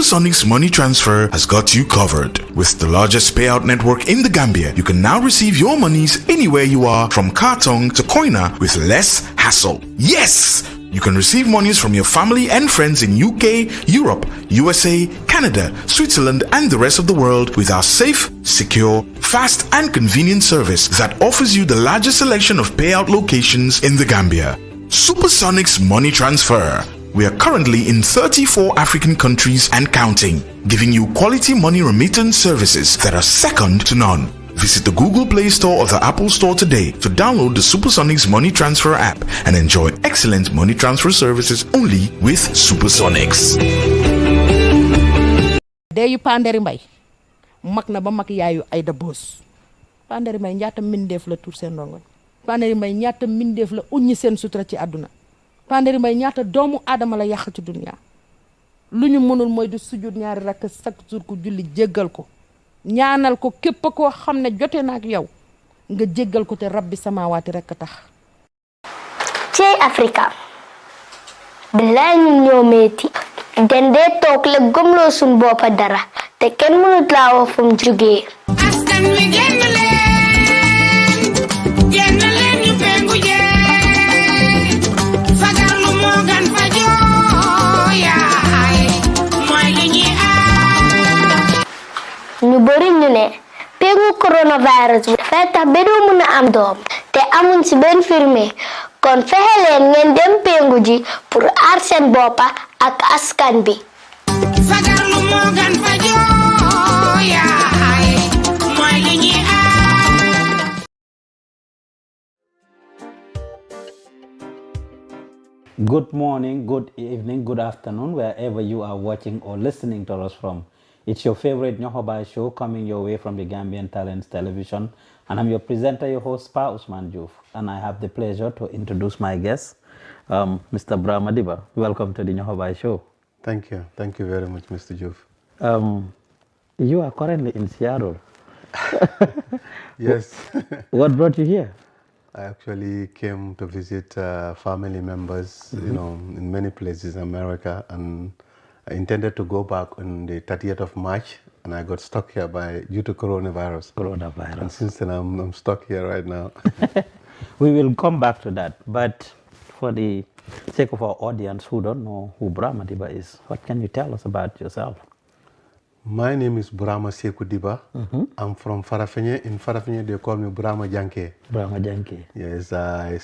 Supersonics Money Transfer has got you covered. With the largest payout network in the Gambia, you can now receive your monies anywhere you are, from Kartong to Koina, with less hassle. Yes! You can receive monies from your family and friends in UK, Europe, USA, Canada, Switzerland, and the rest of the world with our safe, secure, fast, and convenient service that offers you the largest selection of payout locations in the Gambia. Supersonics Money Transfer. We are currently in 34 African countries and counting, giving you quality money remittance services that are second to none. Visit the Google Play Store or the Apple Store today to download the Supersonics Money Transfer app and enjoy excellent money transfer services only with Supersonics. There you Pandari Mbay. Mak na ba mak yaayu ay da boss. Pandari Mbay ñaata mindeef la tour seen rongoñ. Pandari Mbay ñaata mindeef la uññi seen sutura ci àdduna. Pandari Mbay ñaata doomu aadama la yàq ci dunya. Lu ñu mënul mooy du sujud ñaari rakk chaque jour ku julli jéggal ko. ñaanal ko képp koo xam ne jote na ak yow nga jéggal ko te rabbi samaawaati rekk tax. Cey Afrika billaay ñun ñoo metti den dee toog la gëmloo suñ boppa dara te kenn mënut laa wax fu mu jógee. Askan wi génn leen ñu pengu jee fagar lu moo gan fa jooyaay mooy li ñuy ñu bari ñu ne pengu coronavirus bi dafay tax ba doo mën a am doom te amuñ ci benn firme kon fexe leen ngeen dem pengu ji pour aar seen boppa ak askan bi. fagar lu moo gan fa jooyaay mooy li ñuy Good morning, good evening, good afternoon, wherever you are watching or listening to us from. It's your favorite Nyohobai show coming your way from the Gambian Talents Television. And I'm your presenter, your host, Pa Usman Juf. And I have the pleasure to introduce my guest, Mr. Bruma Dibba. Welcome to the Nyohobai show. Thank you. Thank you very much, Mr. Juf. You are currently in Seattle. Yes. What brought you here? I actually came to visit family members, you know, in many places in America, and I intended to go back on the 30th of March, and I got stuck here due to coronavirus. And since then, I'm stuck here right now. We will come back to that, but for the sake of our audience who don't know who Bruma Dibba is, what can you tell us about yourself? My name is Bruma Dibba. I'm from Farafenye. In Farafenye, they call me Bruma Janke. Bruma Janke. Yes, I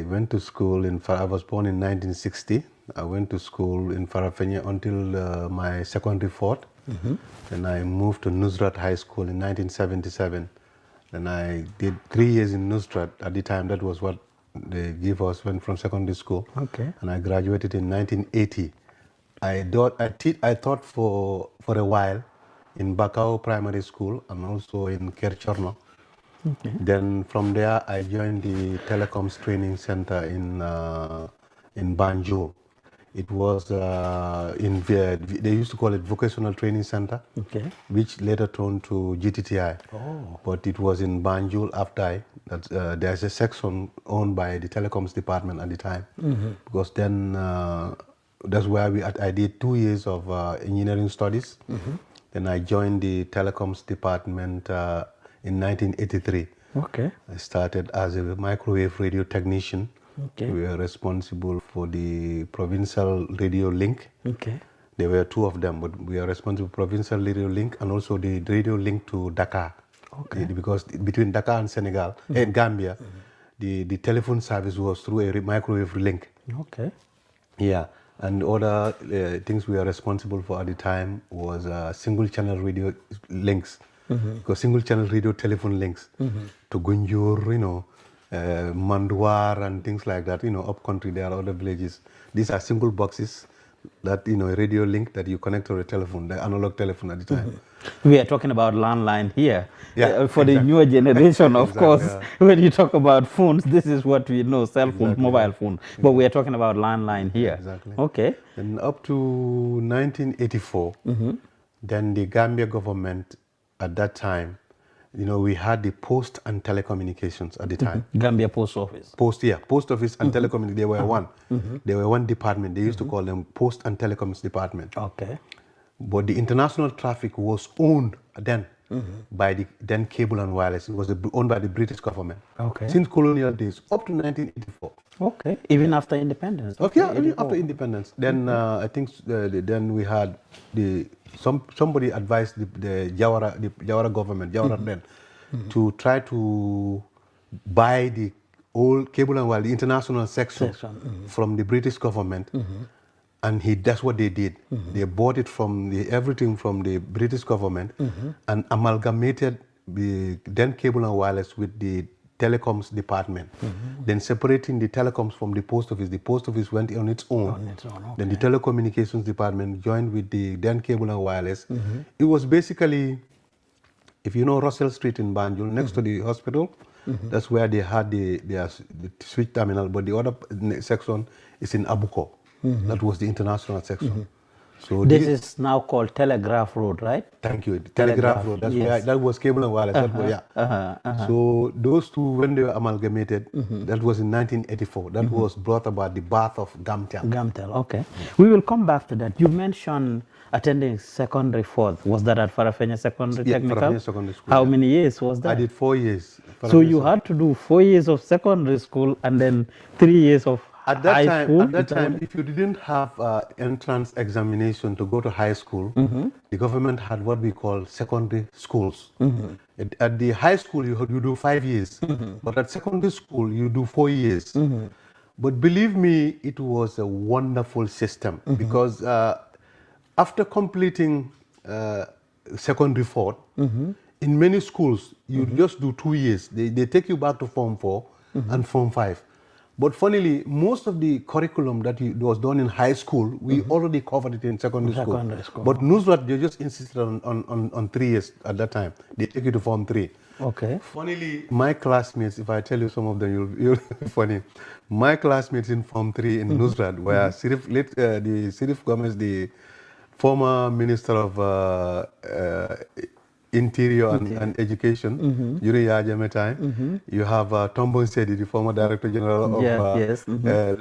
went to school I was born in 1960. I went to school in Farafenye until my secondary fourth. Then I moved to Nusrat High School in 1977. Then I did 3 years in Nusrat. At the time, that was what they gave us from secondary school. Okay. And I graduated in 1980. I taught for a while in Bakau Primary School and also in Kerchorno. Okay. Then from there, I joined the Telecoms Training Center in Banjul. It was they used to call it Vocational Training Center, okay, which later turned to GTTI. Oh. But it was in Banjul after there's a section owned by the Telecoms Department at the time, because then that's where I did 2 years of engineering studies. Then I joined the Telecoms Department in 1983. Okay. I started as a microwave radio technician. Okay. We were responsible for the provincial radio link. Okay. There were 2 of them, but we are responsible for provincial radio link and also the radio link to Dakar. Okay. Because between Dakar and Senegal and Gambia, the telephone service was through a microwave link. Okay. Yeah. And other things we are responsible for at the time was single channel radio links. Because single channel radio telephone links to Gunjur, you know, Mandwar and things like that, you know, up country there are other villages. These are single boxes that, you know, a radio link that you connect to a telephone, the analog telephone at the time. We are talking about landline here. Yeah, for the newer generation, of course, when you talk about phones, this is what we know, cell phone, mobile phone. But we are talking about landline here. Exactly. Okay. And up to 1984, then the Gambia government at that time, you know, we had the Post and Telecommunications at the time. Gambia Post Office. Post Office and Telecommunications, they were one. They were one department. They used to call them Post and Telecoms Department. Okay. But the international traffic was owned then by the then Cable and Wireless. It was owned by the British government. Okay. Since colonial days up to 1984. Okay. Even after independence. Okay, yeah, even after independence. Then I think then we had somebody advised the Jawara government, Jawara then, to try to buy the old Cable and Wireless, the international section from the British government. And that's what they did. They bought it from everything from the British government and amalgamated the then Cable and Wireless with the telecoms department. Then separating the telecoms from the post office went on its own. Okay. Then the telecommunications department joined with the then Cable and Wireless. It was basically, if you know Russell Street in Banjul, next to the hospital, that's where they had the switch terminal, but the other section is in Abuko. That was the international section. So this is now called Telegraph Road, right? Thank you. Telegraph Road. That's where, that was Cable and Wireless. So those two, when they were amalgamated, that was in 1984. That was brought about the birth of Gamtel. Gamtel, okay. We will come back to that. You mentioned attending secondary fourth. Was that at Farafenni Secondary Technical? Farafenni Secondary School. How many years was that? I did 4 years. So you had to do 4 years of secondary school and then 3 years of At that high school? At that time, if you didn't have entrance examination to go to high school, the government had what we call secondary schools. At the high school, you do 5 years, but at secondary school, you do 4 years. But believe me, it was a wonderful system because after completing secondary fourth, in many schools, you just do 2 years. They take you back to Form 4 and Form 5. But funnily, most of the curriculum that was done in high school, we already covered it in secondary school. But Nusrat, they just insisted on 3 years at that time. They take you to Form 3. Okay. Funnily, my classmates, if I tell you some of them, you'll funny. My classmates in Form 3 in Nusrat were Sirif Gomez, the former Minister of Interior and Education during Yaya Jammeh time. You have Tombon Sedi, the former Director General of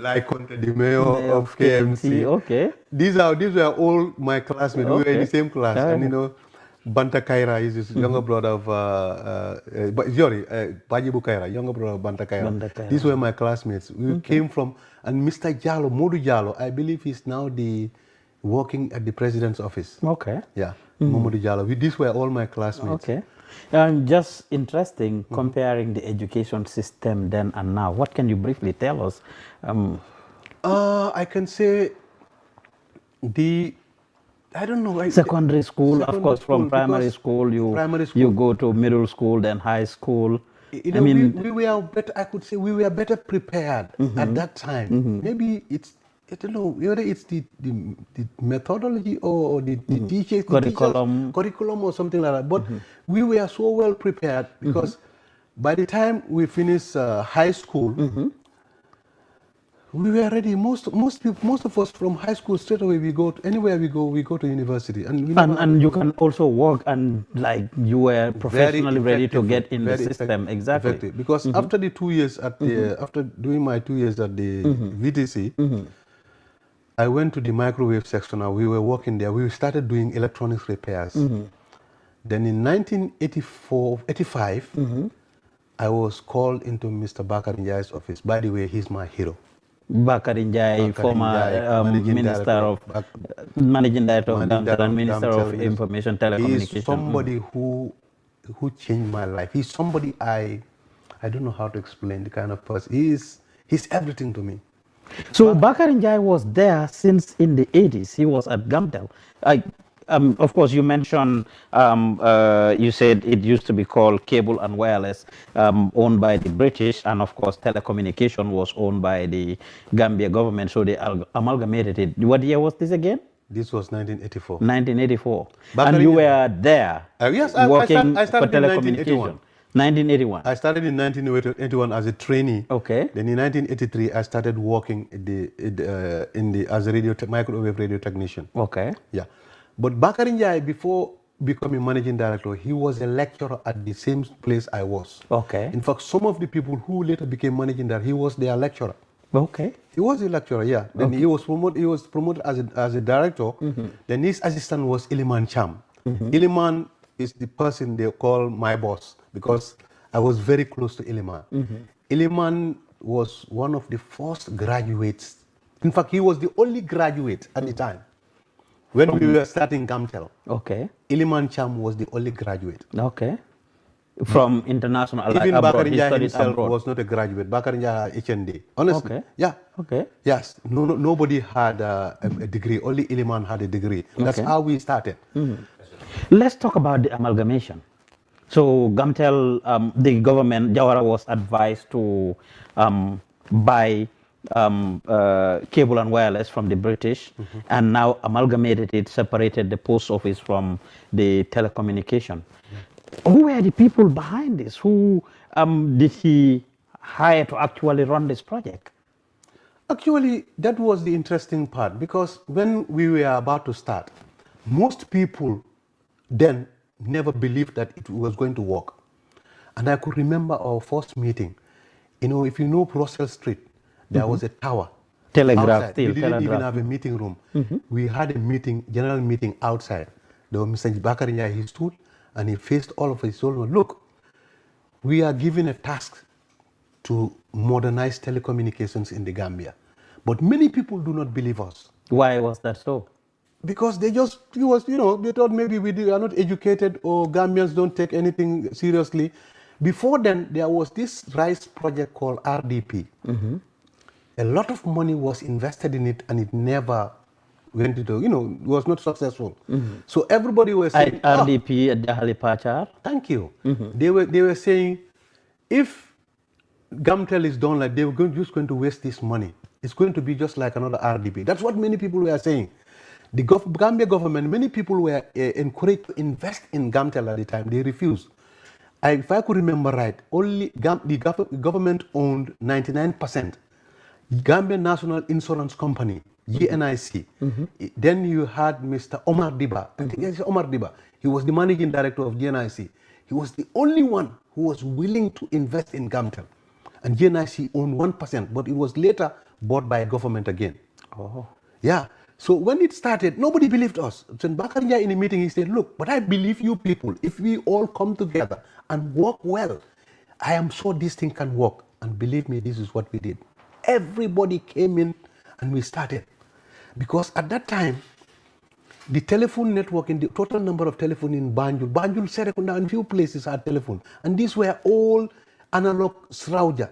Lai Conte, the Mayor of KMC. Okay. These were all my classmates. We were in the same class. And you know, Banta Kaira is his younger brother of Bajibu Kaira, younger brother of Banta Kaira. These were my classmates. We came from, and Mr. Jallo, Modu Jallo, I believe he's now working at the president's office. Okay. Yeah. Mamadou Jallo. These were all my classmates. Okay. Just interesting comparing the education system then and now. What can you briefly tell us? I can say I don't know. Secondary school, of course, from primary school, you go to middle school, then high school. You know, we were better, I could say we were better prepared at that time. Maybe I don't know whether it's the methodology or the teachers, curriculum or something like that. But we were so well prepared because by the time we finished high school, we were ready. Most of us from high school straight away anywhere we go to university, and you can also work and like you were professionally ready to get in the system. Exactly. Because after the 2 years after doing my 2 years at the VTC. I went to the microwave section. We were working there. We started doing electronics repairs. Then in 1985, I was called into Mr. Bakar Njai's office. By the way, he's my hero. Bakar Njai, former Managing Director of Gamtel and Minister of Information Telecommunications. He's somebody who changed my life. He's somebody I don't know how to explain the kind of person. He's everything to me. So Bakar Njai was there since in the 80s. He was at Gamtel. Of course, you mentioned, you said it used to be called Cable and Wireless, owned by the British, and of course, telecommunication was owned by the Gambia government, so they amalgamated it. What year was this again? This was 1984. 1984. And you were there yes, working I started for telecommunication. 1981. I started in 1981 as a trainee. Okay. Then in 1983, I started working as a microwave radio technician. Okay. Yeah. But Bakar Njai, before becoming managing director, he was a lecturer at the same place I was. Okay. In fact, some of the people who later became managing director, he was their lecturer. Okay. He was a lecturer, yeah. Then he was promoted as a director. Then his assistant was Iliman Cham. Iliman is the person they call my boss because I was very close to Iliman. Iliman was one of the first graduates. In fact, he was the only graduate at the time. When we were starting Gamtel, Okay. Iliman Cham was the only graduate. Okay. From international, like Even abroad, he Bakarinja studied himself abroad. was not a graduate. Bakarinja HND. Honestly. Okay. Yeah. Okay. Yes. Nobody had a degree. Only Iliman had a degree. That's Okay. how we started. Let's talk about the amalgamation. So Gamtel, the government, Jawara was advised to buy cable and wireless from the British, and now amalgamated it, separated the post office from the telecommunication. Who were the people behind this? Who did he hire to actually run this project? Actually, that was the interesting part because when we were about to start, most people then never believed that it was going to work. And I could remember our first meeting. You know, if you know Russell Street, there was a tower. Telegraph, outside. still, We didn't even telegraph. have a meeting room. We had a meeting, general meeting outside. There was Mr. Bakarinya, he stood and he faced all of us. He told me, look, we are given a task to modernize telecommunications in the Gambia. But many people do not believe us. Why was that so? Because they thought maybe we are not educated or Gambians don't take anything seriously. Before then, there was this rice project called RDP. A lot of money was invested in it and it never went into, was not successful. So everybody was saying, RDP at Dahali Pachar. thank you. They were saying, if Gamtel is done like, they were just going to waste this money. It's going to be just like another RDP. That's what many people were saying. The Gambia government, many people were encouraged to invest in Gamtel at the time. They refused. If I could remember right, only the government owned 99%. Gambia National Insurance Company, GNIC. Then you had Mr. Omar Dibba. I think it's Omar Dibba. He was the managing director of GNIC. He was the only one who was willing to invest in Gamtel. And GNIC owned 1%, but it was later bought by government again. Oh. Yeah. So when it started, nobody believed us. So Bakaria in a meeting, he said, look, but I believe you people. If we all come together and work well, I am sure this thing can work. And believe me, this is what we did. Everybody came in and we started. Because at that time, the telephone network, in the total number of telephone in Banjul, Serekunda, and few places had telephone. And these were all analog Srauja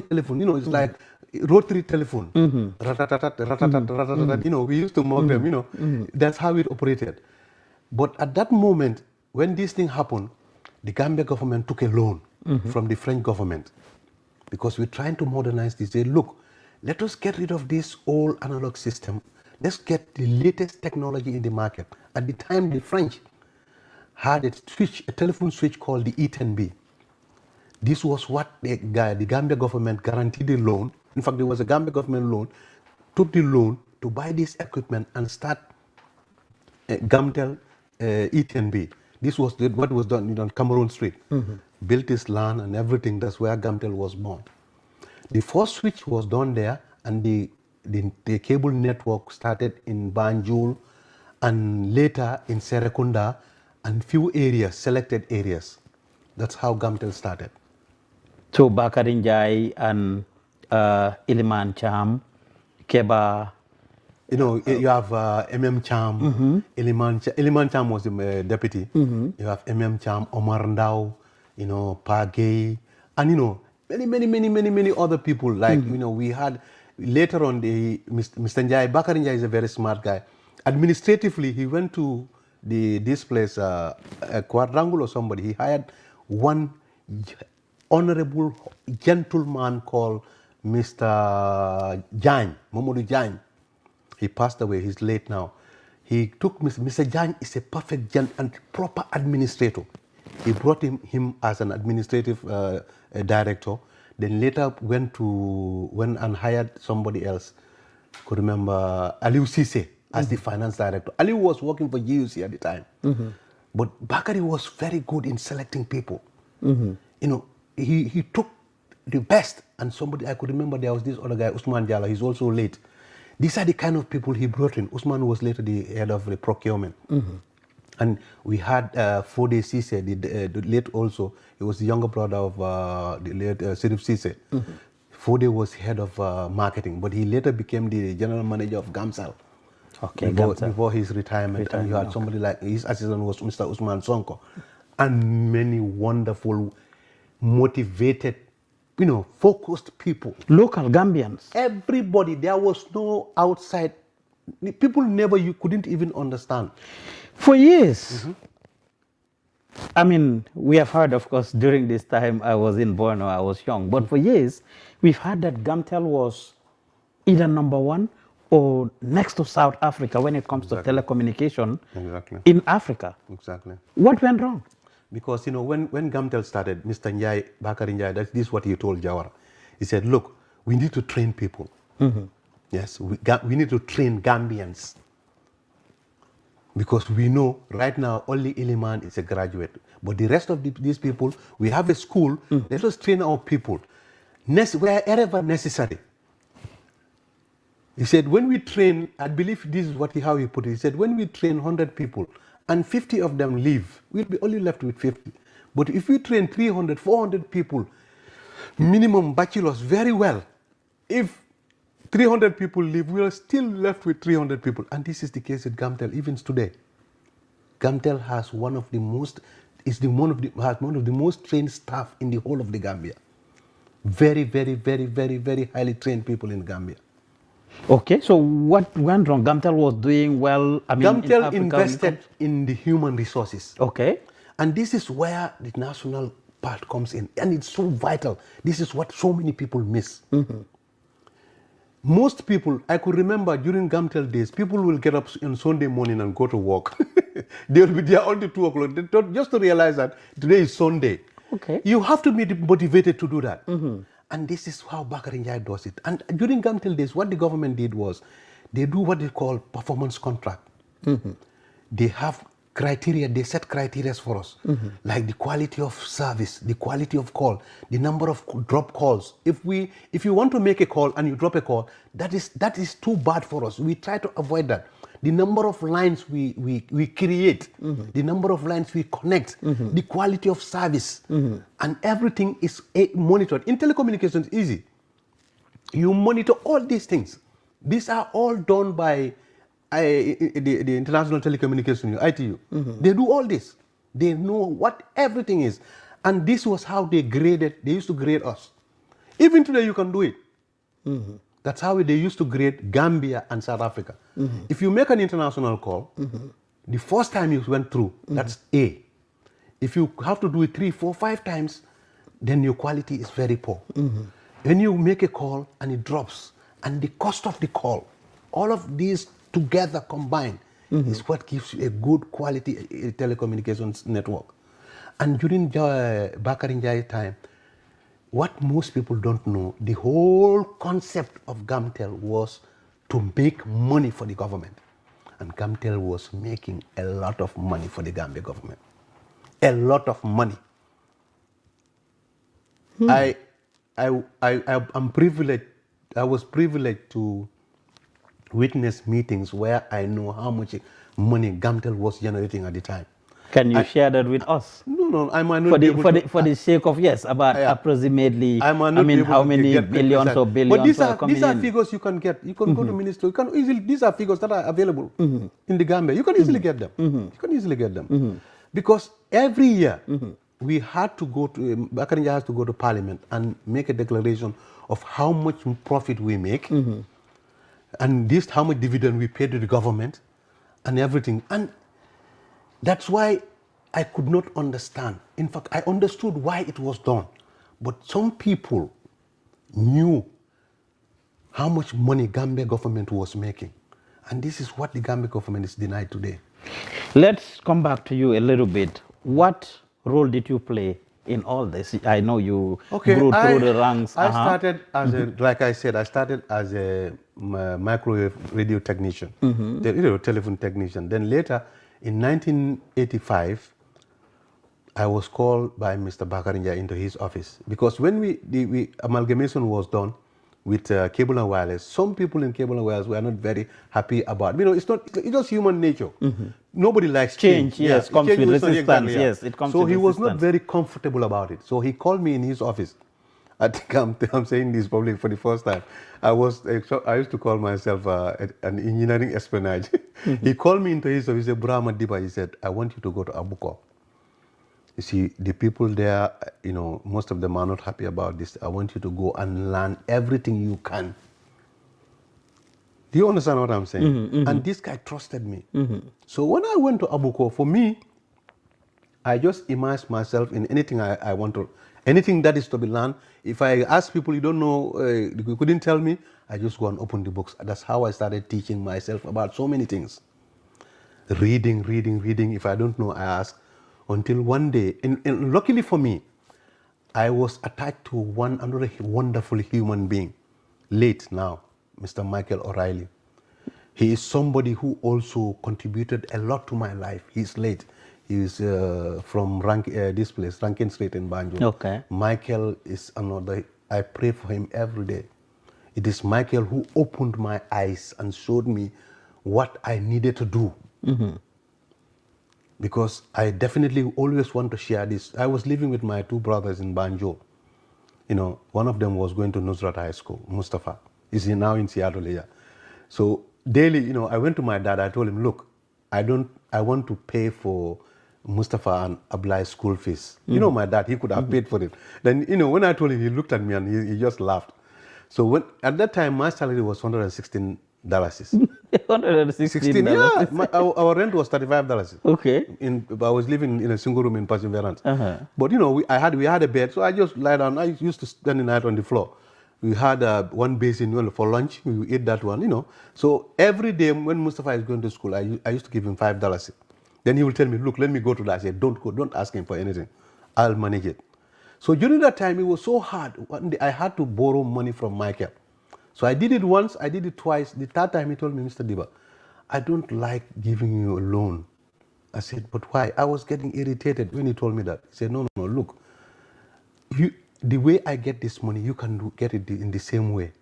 telephone. It's like rotary telephone. We used to mock them, That's how it operated. But at that moment, when this thing happened, the Gambia government took a loan from the French government. Because we're trying to modernize this. They look, let us get rid of this old analog system. Let's get the latest technology in the market. At the time, the French had a telephone switch called the E10B. This was what the Gambia government guaranteed the loan. In fact, there was a Gambia government loan, took the loan to buy this equipment and start Gamtel E10B. This was what was done on Cameroon Street. Built this land and everything. That's where Gamtel was born. The first switch was done there, and the cable network started in Banjul, and later in Serekunda, and few areas, selected areas. That's how Gamtel started. So Bakarin Jai and Iliman Cham, Keba. You have MM Cham, Iliman Cham was the deputy. You have MM Cham, Omar Ndao, Pagay, and many other people. Like we had later on Mr. Njai. Bakarin Jai is a very smart guy. Administratively, he went to this place, Quadrangle or somebody. He hired one honorable gentleman called Mr. Jain, Mamadou Jain. He passed away, he's late now. He took Mr. Jain is a perfect and proper administrator. He brought him as an administrative director, then later went and hired somebody else. Could remember Aliou Cisse as the finance director. Aliou was working for GUC at the time. But Bakari was very good in selecting people. He took the best. And somebody, I could remember there was this other guy, Usman Jala, he's also late. These are the kind of people he brought in. Usman was later the head of the procurement. And we had Fode Cisse, the late also, he was the younger brother of the late Sirif Cisse. Fode was head of marketing, but he later became the general manager of Gamtel. Okay, before his retirement. And you had somebody like, his assistant was Mr. Usman Sonko. And many wonderful, motivated, focused people. Local Gambians. Everybody, there was no outside, people you couldn't even understand. For years, I mean, we have heard, of course, during this time I was in Borno, I was young, but for years, we've heard that Gamtel was either number one or next to South Africa when it comes to telecommunication in Africa. Exactly. What went wrong? Because, when Gamtel started, Mr. Njai, Bakari Njai, this is what he told Jawara. He said, look, we need to train people. Yes, we need to train Gambians. Because we know right now only Iliman is a graduate. But the rest of these people, we have a school, let us train our people wherever necessary. He said, when we train, I believe this is how he put it. He said, when we train 100 people and 50 of them leave, we'll be only left with 50. But if we train 300, 400 people, minimum bachelors very well, if 300 people leave, we are still left with 300 people. And this is the case at Gamtel, even today. Gamtel has one of the most trained staff in the whole of the Gambia. Very, very, very, very, very highly trained people in Gambia. Okay, so what went wrong? Gamtel was doing well. Gamtel invested in the human resources. Okay. And this is where the national part comes in. And it's so vital. This is what so many people miss. Most people, I could remember during Gamtel days, people will get up on Sunday morning and go to work. They'll be there until 2 o'clock, just to realize that today is Sunday. Okay. You have to be motivated to do that. And this is how Bakari Njai does it. And during Gamtel days, what the government did was, they do what they call performance contract. They have criteria, they set criteria for us, like the quality of service, the quality of call, the number of drop calls. If you want to make a call and you drop a call, that is too bad for us. We try to avoid that. The number of lines we create, the number of lines we connect, the quality of service, and everything is monitored. In telecommunications, easy. You monitor all these things. These are all done by the International Telecommunication, ITU. They do all this. They know what everything is. And this was how they used to grade us. Even today you can do it. That's how they used to grade Gambia and South Africa. If you make an international call, the first time you went through, that's A. If you have to do it 3, 4, 5 times, then your quality is very poor. When you make a call and it drops, and the cost of the call, all of these together combined is what gives you a good quality telecommunications network. And during Bakari Njai's time, what most people don't know, the whole concept of Gamtel was to make money for the government. And Gamtel was making a lot of money for the Gambia government. A lot of money. I'm privileged, I was privileged to witness meetings where I know how much money Gamtel was generating at the time. Can you share that with us? No, I might not be able to. For the sake of, about approximately, how many billions or billions but these are in? figures you can get. You can go to ministry. You can easily, these are figures that are available in the Gambia. You can easily get them. You can easily get them. Because every year, we had to go to, Bakari Njai has to go to Parliament and make a declaration of how much profit we make, and this how much dividend we pay to the government, and everything. And that's why I could not understand. In fact, I understood why it was done. But some people knew how much money Gambia government was making. And this is what the Gambia government is denied today. Let's come back to you a little bit. What role did you play in all this? I know you grew through the ranks. I started as like I said, I started as a microwave radio technician, telephone technician. Then later, in 1985, I was called by Mr. Bakarinja into his office because when the amalgamation was done with cable and wireless, some people in cable and wireless were not very happy about. It's just human nature. Nobody likes change. Yes, comes change with was not resistance. exactly, Yes, it comes so with he was resistance. not very comfortable about it. So he called me in his office. I think I'm saying this probably for the first time. I used to call myself an engineering espionage. He called me into his office. He said, Bruma Dibba, he said, I want you to go to Abuko. You see, the people there, most of them are not happy about this. I want you to go and learn everything you can. Do you understand what I'm saying? And this guy trusted me. So when I went to Abuko, for me, I just immerse myself in anything I want to, anything that is to be learned. If I ask people, you don't know, you couldn't tell me, I just go and open the books. That's how I started teaching myself about so many things. Reading. If I don't know, I ask. Until one day, and luckily for me, I was attached to another wonderful human being, late now, Mr. Michael O'Reilly. He is somebody who also contributed a lot to my life. He's late. He's from this place, Rankin Street in Banjul. Okay. Michael is another, I pray for him every day. It is Michael who opened my eyes and showed me what I needed to do. Because I definitely always want to share this. I was living with my two brothers in Banjul. One of them was going to Nusrat High School, Mustafa. He's now in Seattle here. So daily, I went to my dad. I told him, look, I want to pay for Mustafa and Ablai's school fees. My dad, he could have paid for it. Then, when I told him, he looked at me and he just laughed. So at that time, my salary was $116. $116. Yeah. Our rent was $35. Okay. I was living in a single room in Perseverance. But we had a bed, so I just lie down. I used to spend the night on the floor. We had one basin for lunch. We ate that one, So every day when Mustafa is going to school, I used to give him $5. Then he will tell me, look, let me go to that. I said, don't go, don't ask him for anything. I'll manage it. So during that time, it was so hard. One day I had to borrow money from Michael. So I did it once, I did it twice. The third time he told me, Mr. Dibba, I don't like giving you a loan. I said, but why? I was getting irritated when he told me that. He said, no, look, the way I get this money, you can get it in the same way.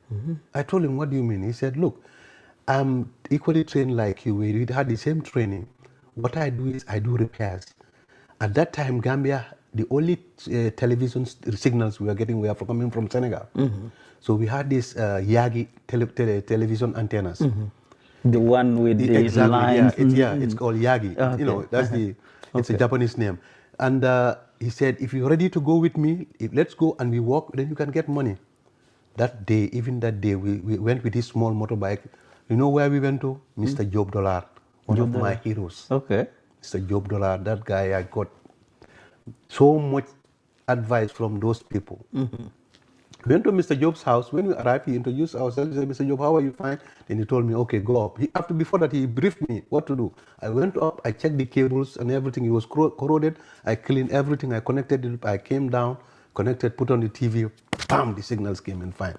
I told him, what do you mean? He said, look, I'm equally trained like you. We had the same training. What I do is I do repairs. At that time, Gambia, the only television signals we were getting were coming from Senegal. So we had these Yagi television antennas. The one with the lines. Yeah, it's called Yagi. Okay. It's a Japanese name. And he said, if you're ready to go with me, let's go and we walk, then you can get money. Even that day, we went with this small motorbike. You know where we went to? Mr. Job Dollar, one of my heroes. Okay. Mr. Job Dollar, that guy, I got so much advice from those people. We went to Mr. Job's house. When we arrived, he introduced ourselves. He said, Mr. Job, how are you? Fine. Then he told me, okay, go up. Before that, he briefed me what to do. I went up, I checked the cables and everything. It was corroded. I cleaned everything. I connected it. I came down, connected, put on the TV. Bam, the signals came in fine.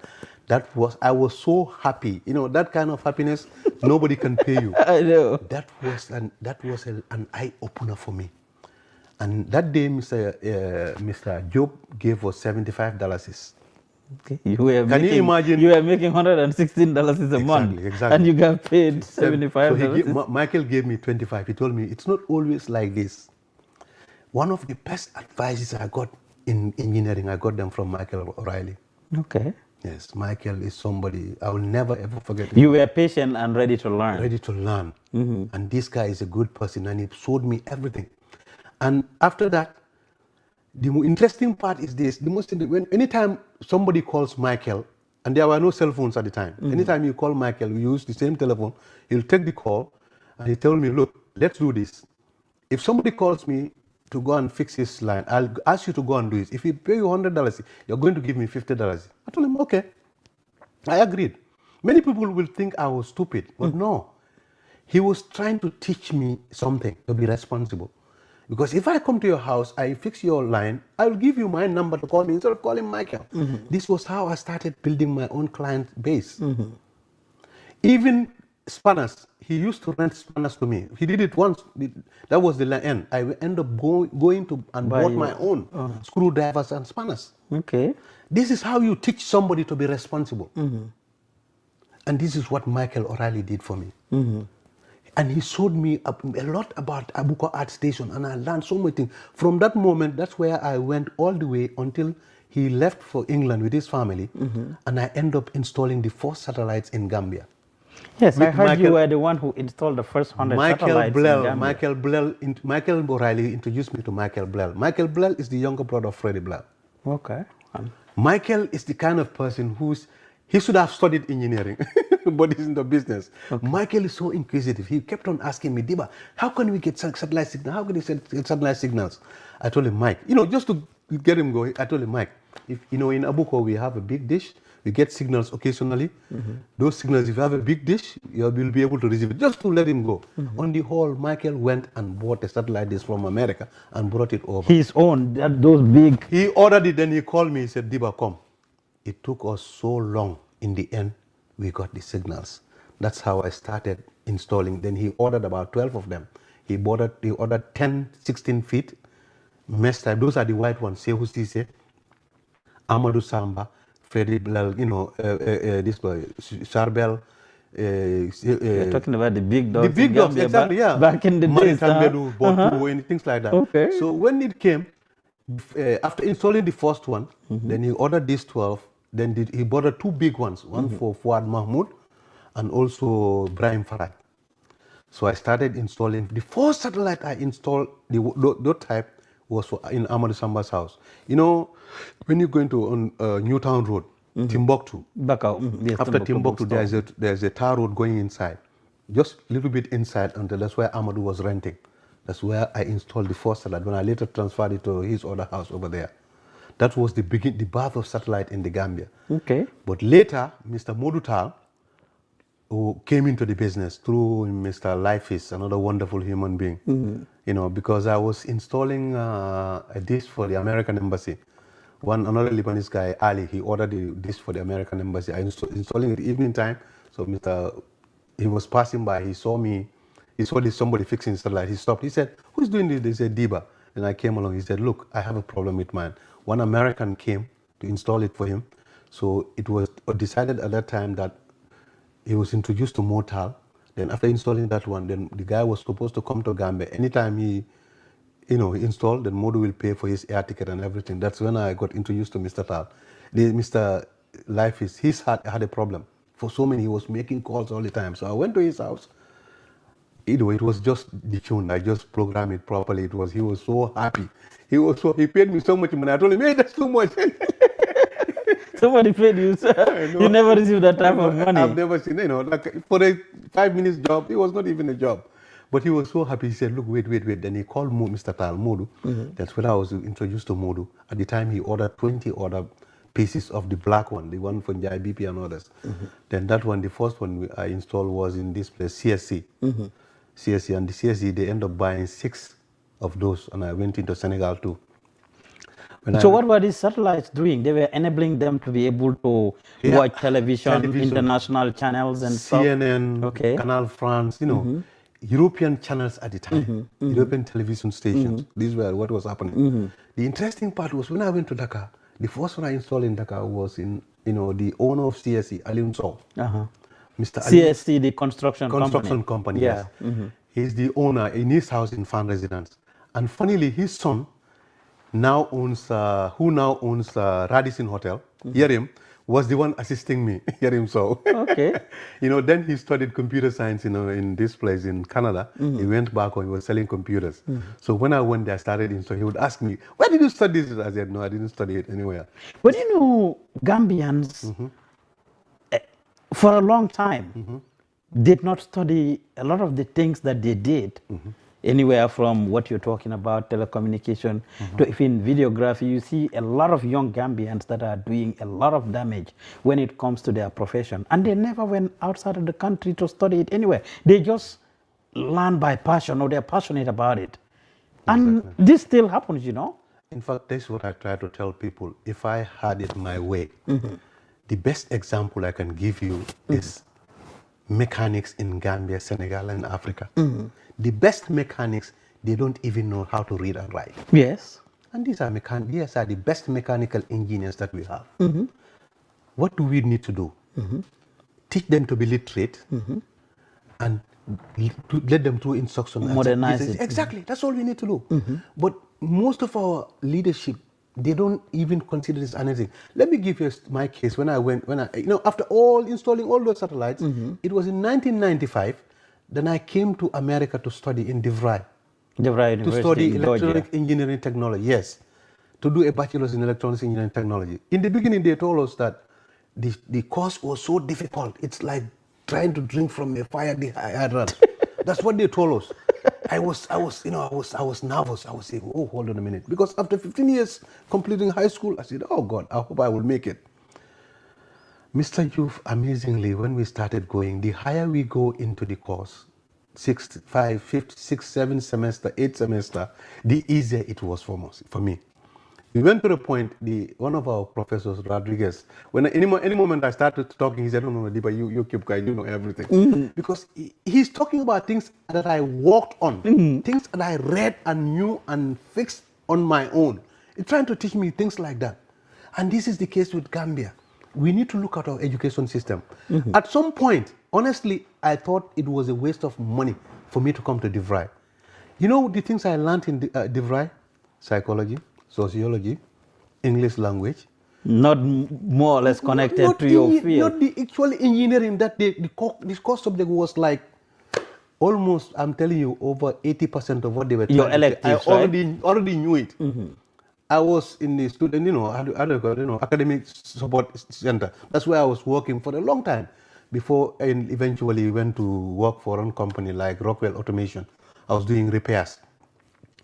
I was so happy. That kind of happiness, nobody can pay you. I know. That was an eye-opener for me. And that day, Mr. Job gave us $75. Okay. Can you imagine? You were making $116 a month. Exactly. And you got paid $75. So Michael gave me 25. He told me, it's not always like this. One of the best advices I got in engineering, I got them from Michael O'Reilly. Okay. Yes, Michael is somebody I will never ever forget. You were patient and ready to learn. Ready to learn. And this guy is a good person and he showed me everything. And after that, the interesting part is this. Anytime somebody calls Michael, and there were no cell phones at the time. Anytime you call Michael, we use the same telephone, he'll take the call and he tell me, look, let's do this. If somebody calls me to go and fix his line, I'll ask you to go and do it. If he pay you $100, you're going to give me $50. I told him, okay. I agreed. Many people will think I was stupid, but no. He was trying to teach me something, to be responsible. Because if I come to your house, I fix your line, I'll give you my number to call me instead of calling Michael. This was how I started building my own client base. Even spanners. He used to rent spanners to me. He did it once. That was the end. I ended up going to and bought my own screwdrivers and spanners. Okay. This is how you teach somebody to be responsible. And this is what Michael O'Reilly did for me. And he showed me a lot about Abuko Art Station, and I learned so many things. From that moment, that's where I went all the way until he left for England with his family, and I ended up installing the first satellites in Gambia. Yes, I heard you were the one who installed the first 100 satellites in Gambia. Michael O'Reilly introduced me to Michael Blell. Michael Blell is the younger brother of Freddie Blell. Okay. Michael is the kind of person he should have studied engineering, but he's in the business. Okay. Michael is so inquisitive. He kept on asking me, Dibba, how can we get satellite signals? How can we get satellite signals? I told him, Mike, just to get him going, I told him, Mike, if in Abuko we have a big dish, we get signals occasionally. Those signals, if you have a big dish, you will be able to receive it, just to let him go. On the whole, Michael went and bought a satellite dish from America and brought it over. His own, those big. He ordered it, then he called me, he said, Dibba, come. It took us so long. In the end, we got the signals. That's how I started installing. Then he ordered about 12 of them. He ordered 10, 16 feet mesh type. Those are the white ones. Sehu Sise, Amadou Samba, Freddie Blell, this boy, Charbel. You're talking about the big dogs. The big dogs, exactly, yeah. Back in the days. and things like that. Okay. So when it came, after installing the first one, then he ordered these 12. Then he bought two big ones, one for Fuad Mahmoud and also Brahim Faraj. So I started installing. The first satellite I installed, that type, was in Amadou Samba's house. When you go into Newtown Road, Timbuktu. Yes, After Timbuktu, there's a tar road going inside. Just a little bit inside until that's where Amadou was renting. That's where I installed the first satellite when I later transferred it to his other house over there. That was the birth of satellite in the Gambia. Okay. But later, Mr. Modutal, who came into the business through Mr. Lifeis, another wonderful human being, because I was installing a dish for the American Embassy. Another Lebanese guy, Ali, he ordered a dish for the American Embassy. I was installing it evening time. So he was passing by, he saw me, he saw somebody fixing satellite. He stopped, he said, who's doing this? They said, Dibba. And I came along, he said, look, I have a problem with mine. One American came to install it for him. So it was decided at that time that he was introduced to Motal. Then after installing that one, then the guy was supposed to come to Gambia. Anytime he installed, then Modu will pay for his air ticket and everything. That's when I got introduced to Mr. Tal. Mr. Lifeis, his heart had a problem. For so many, he was making calls all the time. So I went to his house. It was just detuned. I just programmed it properly. He was so happy. He paid me so much money. I told him, hey, that's too much. Somebody paid you, sir. You never received that type of money. I've never seen, for a 5-minute job, it was not even a job. But he was so happy. He said, look, wait. Then he called Mr. Tal, Modu. That's when I was introduced to Modu. At the time, he ordered 20 other pieces of the black one, the one from JIBP and others. Then that one, the first one I installed was in this place, CSC. CSC, and the CSC, they end up buying 6 of those, and I went into Senegal too. What were these satellites doing? They were enabling them to be able to watch television, international channels and CNN, stuff. Canal France, European channels at the time, European television stations. These were what was happening. The interesting part was when I went to Dakar, the first one I installed in Dakar was in, the owner of CSC, Aliun Sow. Mr. CSC, the construction company. Yes. He's the owner in his house in Fan Residence. And funnily, his son now owns, Radisson Hotel, Yerim, was the one assisting me, Yerim Sow. Okay. Then he studied computer science, in this place in Canada. He went back home, he was selling computers. So when I went there, I started, so he would ask me, where did you study this? I said, no, I didn't study it anywhere. But Gambians, for a long time, did not study a lot of the things that they did. Anywhere from what you're talking about, telecommunication, to even videography. You see a lot of young Gambians that are doing a lot of damage when it comes to their profession. And they never went outside of the country to study it anywhere. They just learn by passion, or they're passionate about it. And this still happens, In fact, that's what I try to tell people. If I had it my way, the best example I can give you is mechanics in Gambia, Senegal, and Africa. The best mechanics, they don't even know how to read and write. Yes. And these are the best mechanical engineers that we have. What do we need to do? Teach them to be literate and to let them through instruction. Modernize it. Exactly, that's all we need to do. But most of our leadership, they don't even consider this anything. Let me give you my case. After installing all those satellites, it was in 1995. Then I came to America to study in DeVry. DeVry University to study in electronic Georgia. engineering technology. Yes, to do a bachelor's in electronics engineering technology. In the beginning, they told us that the course was so difficult. It's like trying to drink from a fire hydrant. That's what they told us. I was nervous. I was saying, oh, hold on a minute. Because after 15 years completing high school, I said, oh God, I hope I will make it. Mr. Youth, amazingly, when we started going, the higher we go into the course, 6, 5, 5, 6, 7 semester, 8 semester, the easier it was for me. We went to the point, one of our professors, Rodriguez, when any moment I started talking, he said, no, Dibba, you keep quiet, you know everything. Because he's talking about things that I worked on, things that I read and knew and fixed on my own. He's trying to teach me things like that. And this is the case with Gambia. We need to look at our education system. At some point, honestly, I thought it was a waste of money for me to come to DeVry. You know the things I learned in DeVry? Psychology, sociology, English language. Not more or less connected to your field. Not the actual engineering. This course subject was like almost, I'm telling you, over 80% of what they were trying your electives, I already knew it. I was in the student, academic support center. That's where I was working for a long time before and eventually went to work for a company like Rockwell Automation. I was doing repairs.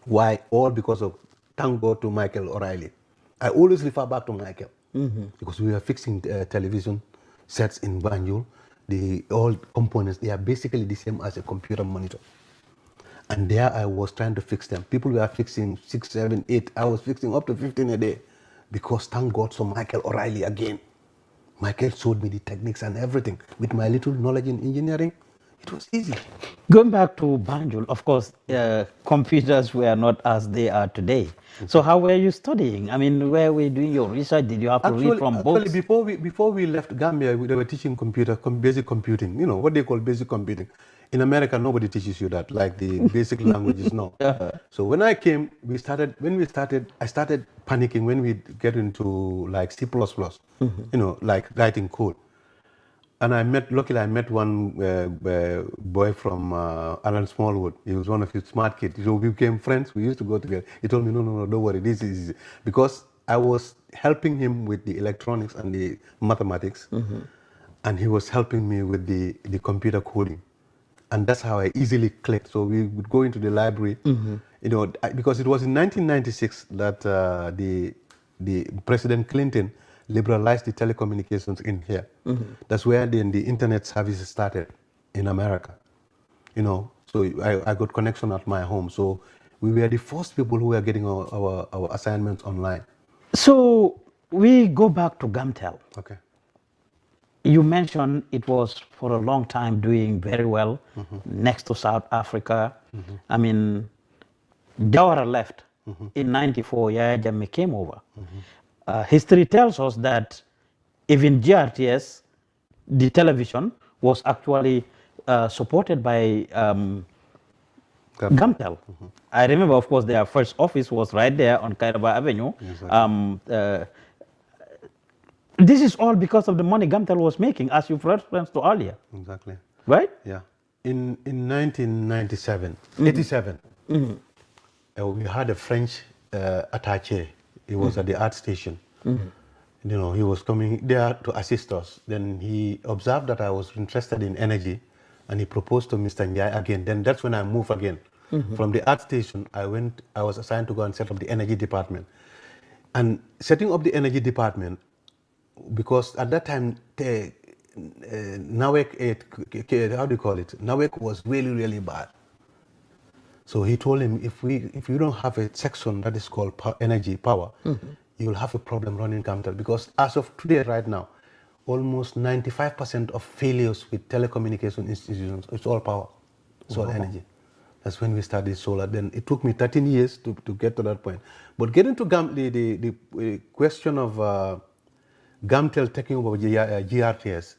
Why? All because of, thank God to Michael O'Reilly. I always refer back to Michael because we were fixing television sets in Banjul. All components, they are basically the same as a computer monitor. And there I was trying to fix them. People were fixing 6, 7, 8. I was fixing up to 15 a day because thank God for Michael O'Reilly again. Michael showed me the techniques and everything. With my little knowledge in engineering, it was easy. Going back to Banjul, of course, computers were not as they are today. So how were you studying? I mean, where were you doing your research? Did you have to read from books? Actually, before we left Gambia, they were teaching basic computing. You know, what they call basic computing. In America, nobody teaches you that, like the basic languages, no. So when I came, I started panicking when we get into like C++, like writing code. And luckily I met one boy from Alan Smallwood. He was one of his smart kids. So we became friends. We used to go together. He told me, no, don't worry. This is because I was helping him with the electronics and the mathematics, and he was helping me with the computer coding. And that's how I easily clicked. So we would go into the library, because it was in 1996 that the President Clinton liberalized the telecommunications in here. That's where then the internet services started in America. So I got connection at my home. So we were the first people who were getting our assignments online. So we go back to Gamtel. Okay. You mentioned it was for a long time doing very well next to South Africa. I mean, Jawara left in 94, Yaya Jammeh came over. History tells us that even GRTS, the television, was actually supported by Gamtel. I remember, of course, their first office was right there on Kairaba Avenue. Exactly. This is all because of the money Gamtel was making, as you've referenced to earlier. Exactly. Right? Yeah. In 1997, 87, we had a French attaché. He was at the art station. He was coming there to assist us. Then he observed that I was interested in energy, and he proposed to Mr. Njai again. Then that's when I moved again. From the art station, I was assigned to go and set up the energy department. And setting up the energy department, because at that time, NAWEC, how do you call it? NAWEC was really, really bad. So he told him, if you don't have a section that is called energy, power, you'll have a problem running Gamtel. Because as of today, right now, almost 95% of failures with telecommunication institutions, it's all power, it's all energy. That's when we started solar. Then it took me 13 years to get to that point. But getting to the question of Gamtel taking over GRTS,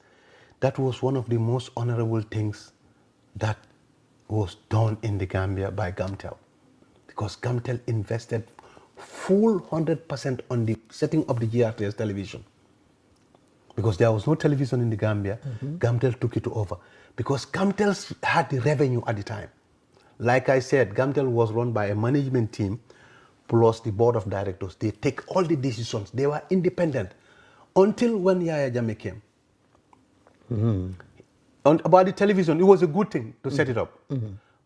that was one of the most honorable things that was done in the Gambia by Gamtel. Because Gamtel invested full 100% on the setting up the GRTS television. Because there was no television in the Gambia, Gamtel took it over. Because Gamtel had the revenue at the time. Like I said, Gamtel was run by a management team plus the board of directors. They take all the decisions. They were independent until when Yaya Jammeh came. And about the television, it was a good thing to set it up.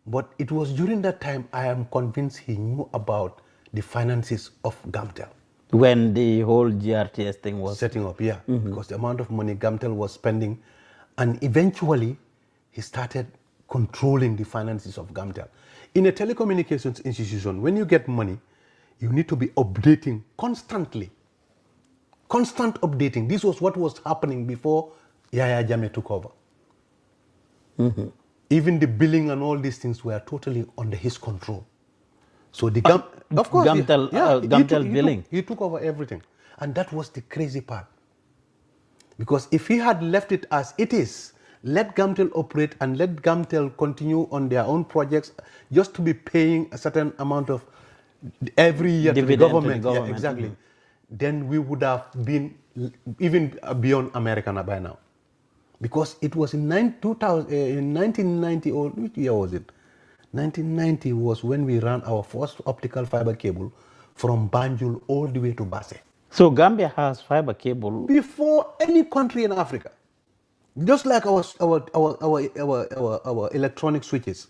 But it was during that time I am convinced he knew about the finances of Gamtel. When the whole GRTS thing was setting up, yeah. Because the amount of money Gamtel was spending, and eventually he started controlling the finances of Gamtel. In a telecommunications institution, when you get money, you need to be updating constantly. Constant updating. This was what was happening before Yaya Jammeh took over. Even the billing and all these things were totally under his control. So the of course, Gamtel billing. He took over everything. And that was the crazy part. Because if he had left it as it is, let Gamtel operate and let Gamtel continue on their own projects just to be paying a certain amount of every year to the government. Yeah, exactly. Then we would have been even beyond America by now. Because it was in 1990, or which year was it? 1990 was when we ran our first optical fiber cable from Banjul all the way to Basse. So Gambia has fiber cable before any country in Africa, just like our electronic switches.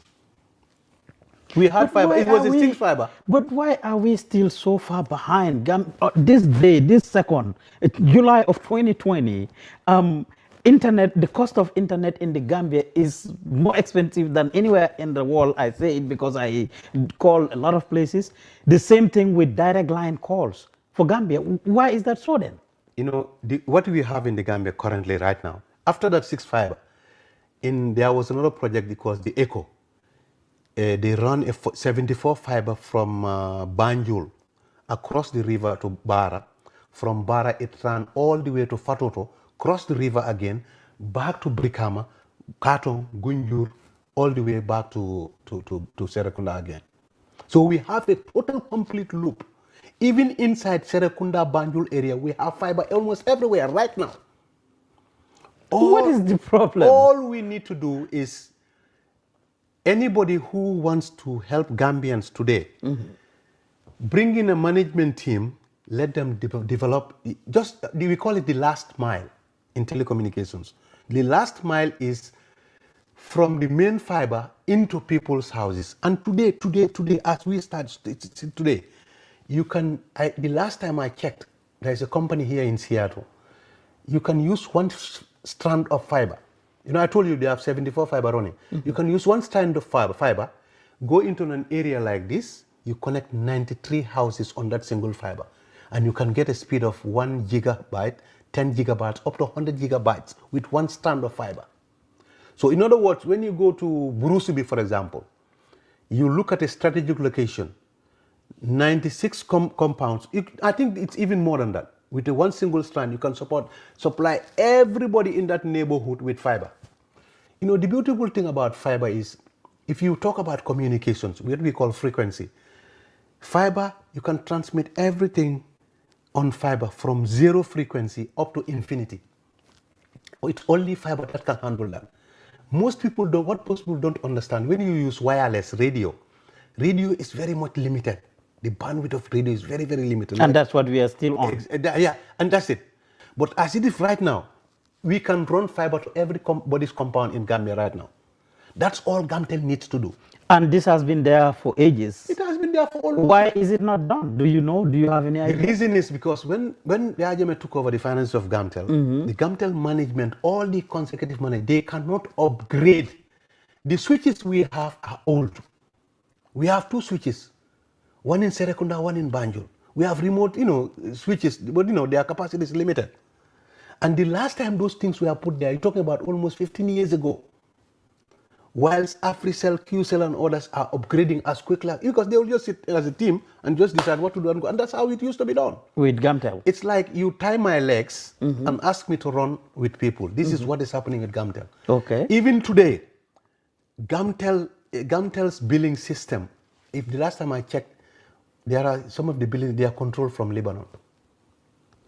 We had fiber. It was a stick fiber. But why are we still so far behind? This day, this second, July of 2020. Internet, the cost of internet in the Gambia is more expensive than anywhere in the world. I say it because I call a lot of places. The same thing with direct line calls for Gambia. Why is that so then? You know, what we have in the Gambia currently right now, after that 6 fiber, there was another project because the ECHO. They run a 74 fiber from Banjul across the river to Bara. From Bara, it ran all the way to Fatoto, cross the river again, back to Brikama, Katong, Gunjur, all the way back to Serekunda again. So we have a total complete loop. Even inside Serekunda, Banjul area, we have fiber almost everywhere right now. What is the problem? All we need to do is anybody who wants to help Gambians today, bring in a management team, let them develop, we call it the last mile in telecommunications. The last mile is from the main fiber into people's houses. And today, as we start today, you can, the last time I checked, there's a company here in Seattle. You can use one strand of fiber. You know, I told you they have 74 fiber running. You can use one strand of fiber, go into an area like this, you connect 93 houses on that single fiber. And you can get a speed of 1 gigabyte, 10 gigabytes, up to 100 gigabytes with one strand of fiber. So in other words, when you go to Burusubi, for example, you look at a strategic location, 96 compounds, I think it's even more than that. With one single strand, you can supply everybody in that neighborhood with fiber. You know, the beautiful thing about fiber is, if you talk about communications, what we call frequency, fiber, you can transmit everything on fiber from 0 frequency up to infinity. It's only fiber that can handle that. Most people don't understand, when you use wireless radio is very much limited. The bandwidth of radio is very, very limited. And that's what we are still on. Yeah, and that's it. But as it is right now, we can run fiber to everybody's compound in Gambia right now. That's all Gamtel needs to do. And this has been there for ages. It has been there for almost. Why is it not done? Do you know? Do you have any idea? The reason is because when Yaya Jammeh took over the finance of Gamtel, the Gamtel management, all the consecutive money, they cannot upgrade. The switches we have are old. We have 2 switches. One in Serekunda, one in Banjul. We have remote, switches, but their capacity is limited. And the last time those things were put there, you're talking about almost 15 years ago. Whilst AfriCell, QCell, and others are upgrading as quickly, because they will just sit as a team and just decide what to do, and that's how it used to be done. With Gamtel. It's like you tie my legs and ask me to run with people. This is what is happening at Gamtel. Okay. Even today, Gamtel's billing system, if the last time I checked, there are some of the billing, they are controlled from Lebanon.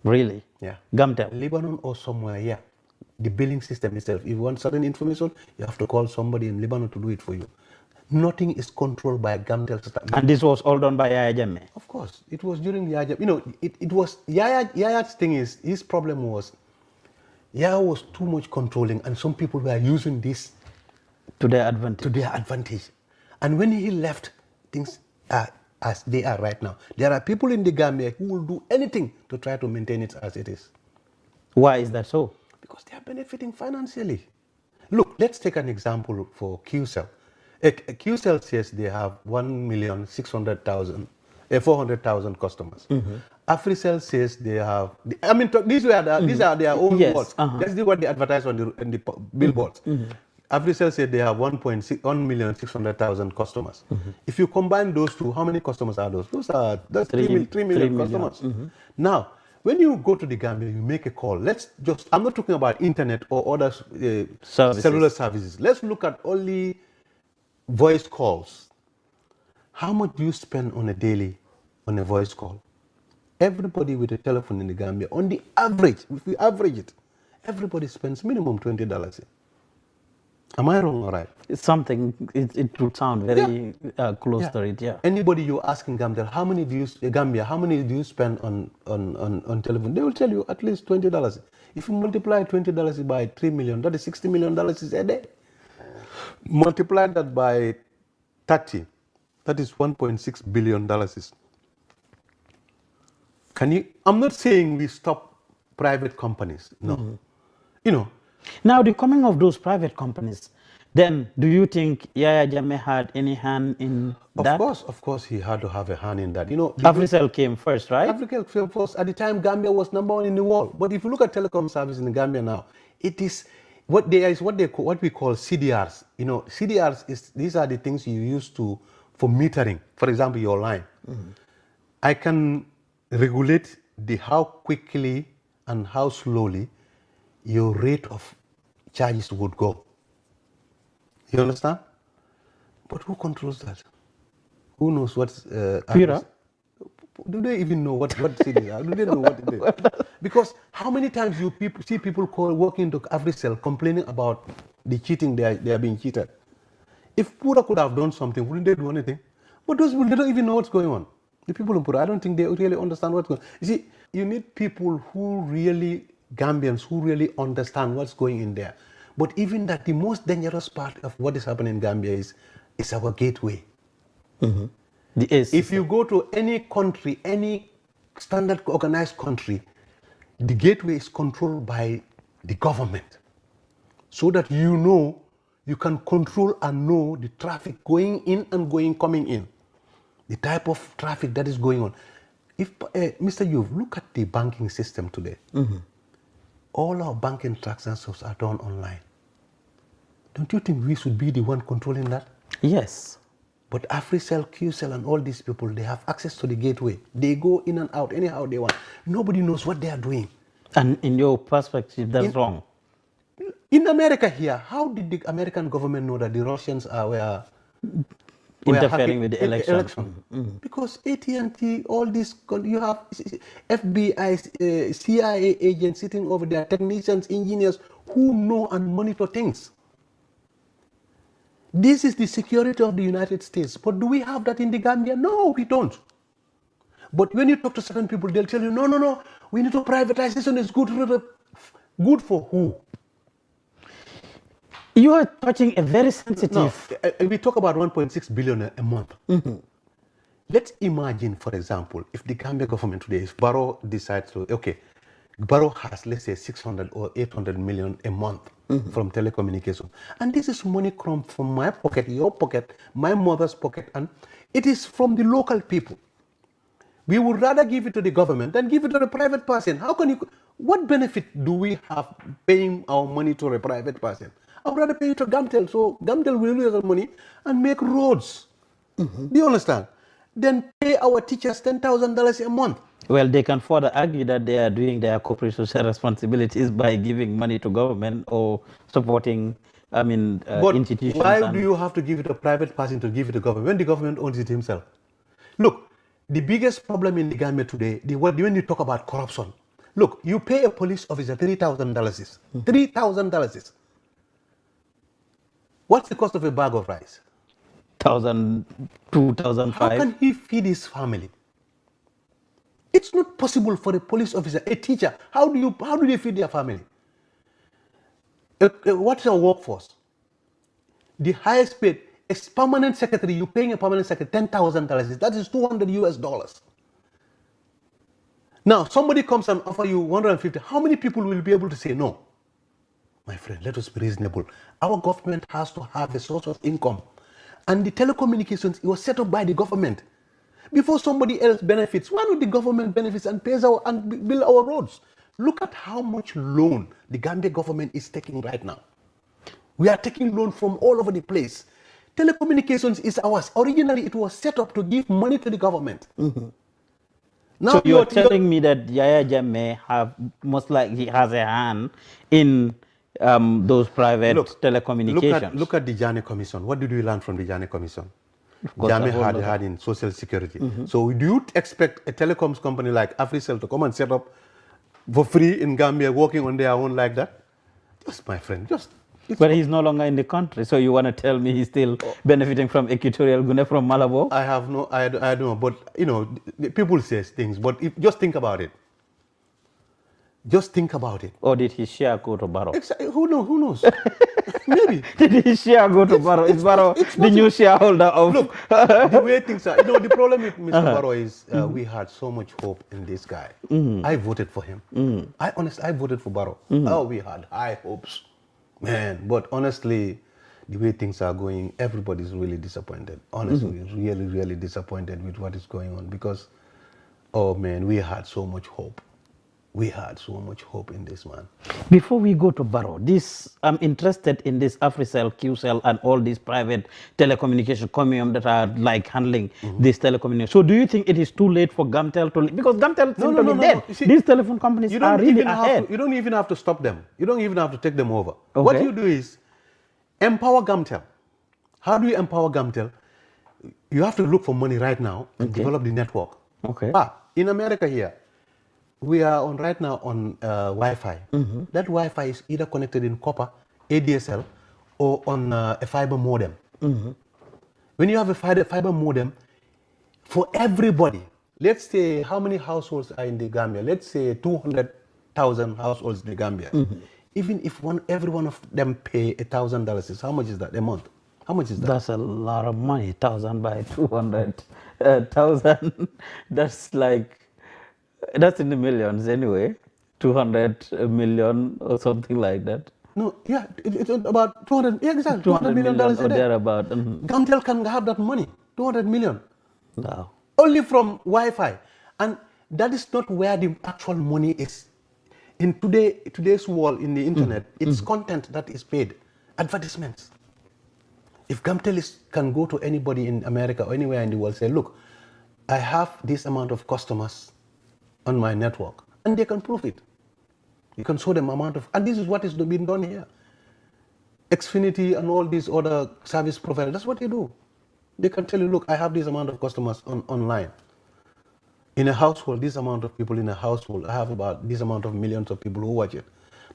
Really? Yeah. Gamtel. Lebanon or somewhere, yeah. The billing system itself. If you want certain information, you have to call somebody in Lebanon to do it for you. Nothing is controlled by Gamtel system. And this was all done by Yaya Jammeh? Of course. It was during Yaya Jammeh. You know, it was, Yaya's thing is, his problem was, Yaya was too much controlling, and some people were using this to their advantage. To their advantage. And when he left, things are as they are right now. There are people in the Gambia who will do anything to try to maintain it as it is. Why is that so? Because they are benefiting financially. Look, let's take an example for QCell. QCell says they have 400,000 customers. AfriCell says they have, I mean, these are their own words. That's what they advertise on the billboards. AfriCell said they have 1,600,000 customers. If you combine those two, how many customers are those? That's 3 million customers. Now, when you go to the Gambia, you make a call. I'm not talking about internet or other cellular services. Let's look at only voice calls. How much do you spend on a daily on a voice call? Everybody with a telephone in the Gambia, on the average, if we average it, everybody spends minimum $20. Am I wrong or right? It's something, it would sound very close to it, yeah. Anybody you ask in Gambia, how many do you spend on telephone? They will tell you at least $20. If you multiply $20 by 3 million, that is $60 million a day. Multiply that by 30, that is $1.6 billion. I'm not saying we stop private companies, no. You know. Now, the coming of those private companies, then do you think Yaya Jammeh had any hand in that? Of course, he had to have a hand in that. You know, AfriCell came first, right? AfriCell came first. At the time, Gambia was #1 in the world. But if you look at telecom service in the Gambia now, it is what we call CDRs. You know, CDRs these are the things you use for metering. For example, your line. I can regulate how quickly and how slowly your rate of charges would go. You understand? But who controls that? Who knows what's... Pura? Do they even know what cities are? Do they know what it is? Because how many times you see people walking into AfriCell complaining about the cheating, they are being cheated? If Pura could have done something, wouldn't they do anything? But those people, they don't even know what's going on. The people in Pura, I don't think they really understand what's going on. You see, you need people Gambians who really understand what's going in there. But even that, the most dangerous part of what is happening in Gambia is our gateway. If you go to any country, any standard organized country, the gateway is controlled by the government. So that you can control and know the traffic going in and coming in. The type of traffic that is going on. If Mr. Youve, look at the banking system today. All our banking transactions are done online. Don't you think we should be the one controlling that? Yes. But AfriCell, QCell, and all these people, they have access to the gateway. They go in and out anyhow they want. Nobody knows what they are doing. And in your perspective, that's wrong. In America here, how did the American government know that the Russians were interfering with the election? Because AT&T, all this, you have FBI, CIA agents sitting over there, technicians, engineers who know and monitor things. This is the security of the United States. But do we have that in the Gambia? No, we don't. But when you talk to certain people, they'll tell you, no, we need to privatization. It's good. Good for who? You are touching a very sensitive... No, we talk about 1.6 billion a month. Let's imagine, for example, if the Gambia government today, if Barrow decides to, Barrow has, let's say, 600 or 800 million a month from telecommunications. And this is money from my pocket, your pocket, my mother's pocket, and it is from the local people. We would rather give it to the government than give it to the private person. How can you... What benefit do we have paying our money to a private person? I would rather pay it to Gamtel, so Gamtel will use our money and make roads. Do you understand? Then pay our teachers $10,000 a month. Well, they can further argue that they are doing their corporate social responsibilities by giving money to government or supporting, institutions. Why do you have to give it a private person to give it to government when the government owns it himself? Look, the biggest problem in the Gambia today, when you talk about corruption, look, you pay a police officer $3,000. $3,000. What's the cost of a bag of rice? 2005. How can he feed his family? It's not possible for a police officer, a teacher. How do they feed their family? What's your workforce? The highest paid, a permanent secretary, you're paying a permanent secretary $10,000. That is $200 US. Now, somebody comes and offer you 150. How many people will be able to say no? My friend, let us be reasonable. Our government has to have a source of income. And the telecommunications, it was set up by the government. Before somebody else benefits, why not the government benefits and pays and build our roads? Look at how much loan the Gambia government is taking right now. We are taking loan from all over the place. Telecommunications is ours. Originally, it was set up to give money to the government. Now so you're telling me that Yaya Jammeh most likely has a hand in those private telecommunications. Look at the Jammeh Commission. What did we learn from the Jammeh Commission? Jammeh had in social security. So do you expect a telecoms company like AfriCell to come and set up for free in Gambia working on their own like that? Just, my friend, but he's no longer in the country, so you want to tell me he's still benefiting from Equatorial Guinea, from Malabo? I don't know, but people say things, but just think about it. Just think about it. Or did his share go to Barrow? Exactly. Who knows? Maybe. Did his share go to Barrow? Is Barrow the new shareholder of... Look, the way things are, the problem with Mr. Barrow is we had so much hope in this guy. I voted for him. I voted for Barrow. Oh, we had high hopes. Man, but honestly, the way things are going, everybody's really disappointed. Honestly, really, really disappointed with what is going on because, oh man, we had so much hope. We had so much hope in this man. Before we go to Barrow, I'm interested in this AfriCell, QCell, and all these private telecommunication companies that are like handling this telecommunication. So do you think it is too late for Gamtel to... Because Gamtel seems to be dead. See, these telephone companies are really ahead. You don't even have to stop them. You don't even have to take them over. Okay. What you do is empower Gamtel. How do you empower Gamtel? You have to look for money right now and develop the network. Okay. In America here, we are right now on Wi-Fi. That Wi-Fi is either connected in copper, ADSL, or on a fiber modem. When you have a fiber modem, for everybody, let's say how many households are in the Gambia? Let's say 200,000 households in the Gambia. Even if every one of them pay $1,000, how much is that a month? How much is that? That's a lot of money. 1,000 by 200,000. That's in the millions anyway. 200 million or something like that. No, yeah, it's about 200. Yeah, exactly. $200 million or a day. thereabout. Gamtel can have that money, 200 million. Wow. Only from Wi-Fi, and that is not where the actual money is. In today's world, in the internet, it's content that is paid, advertisements. If Gamtel can go to anybody in America or anywhere in the world, say, look, I have this amount of customers on my network, and they can prove it. You can show them amount of, and this is what is being done here. Xfinity and all these other service providers, that's what they do. They can tell you, look, I have this amount of customers online. In a household, this amount of people in a household, I have about this amount of millions of people who watch it.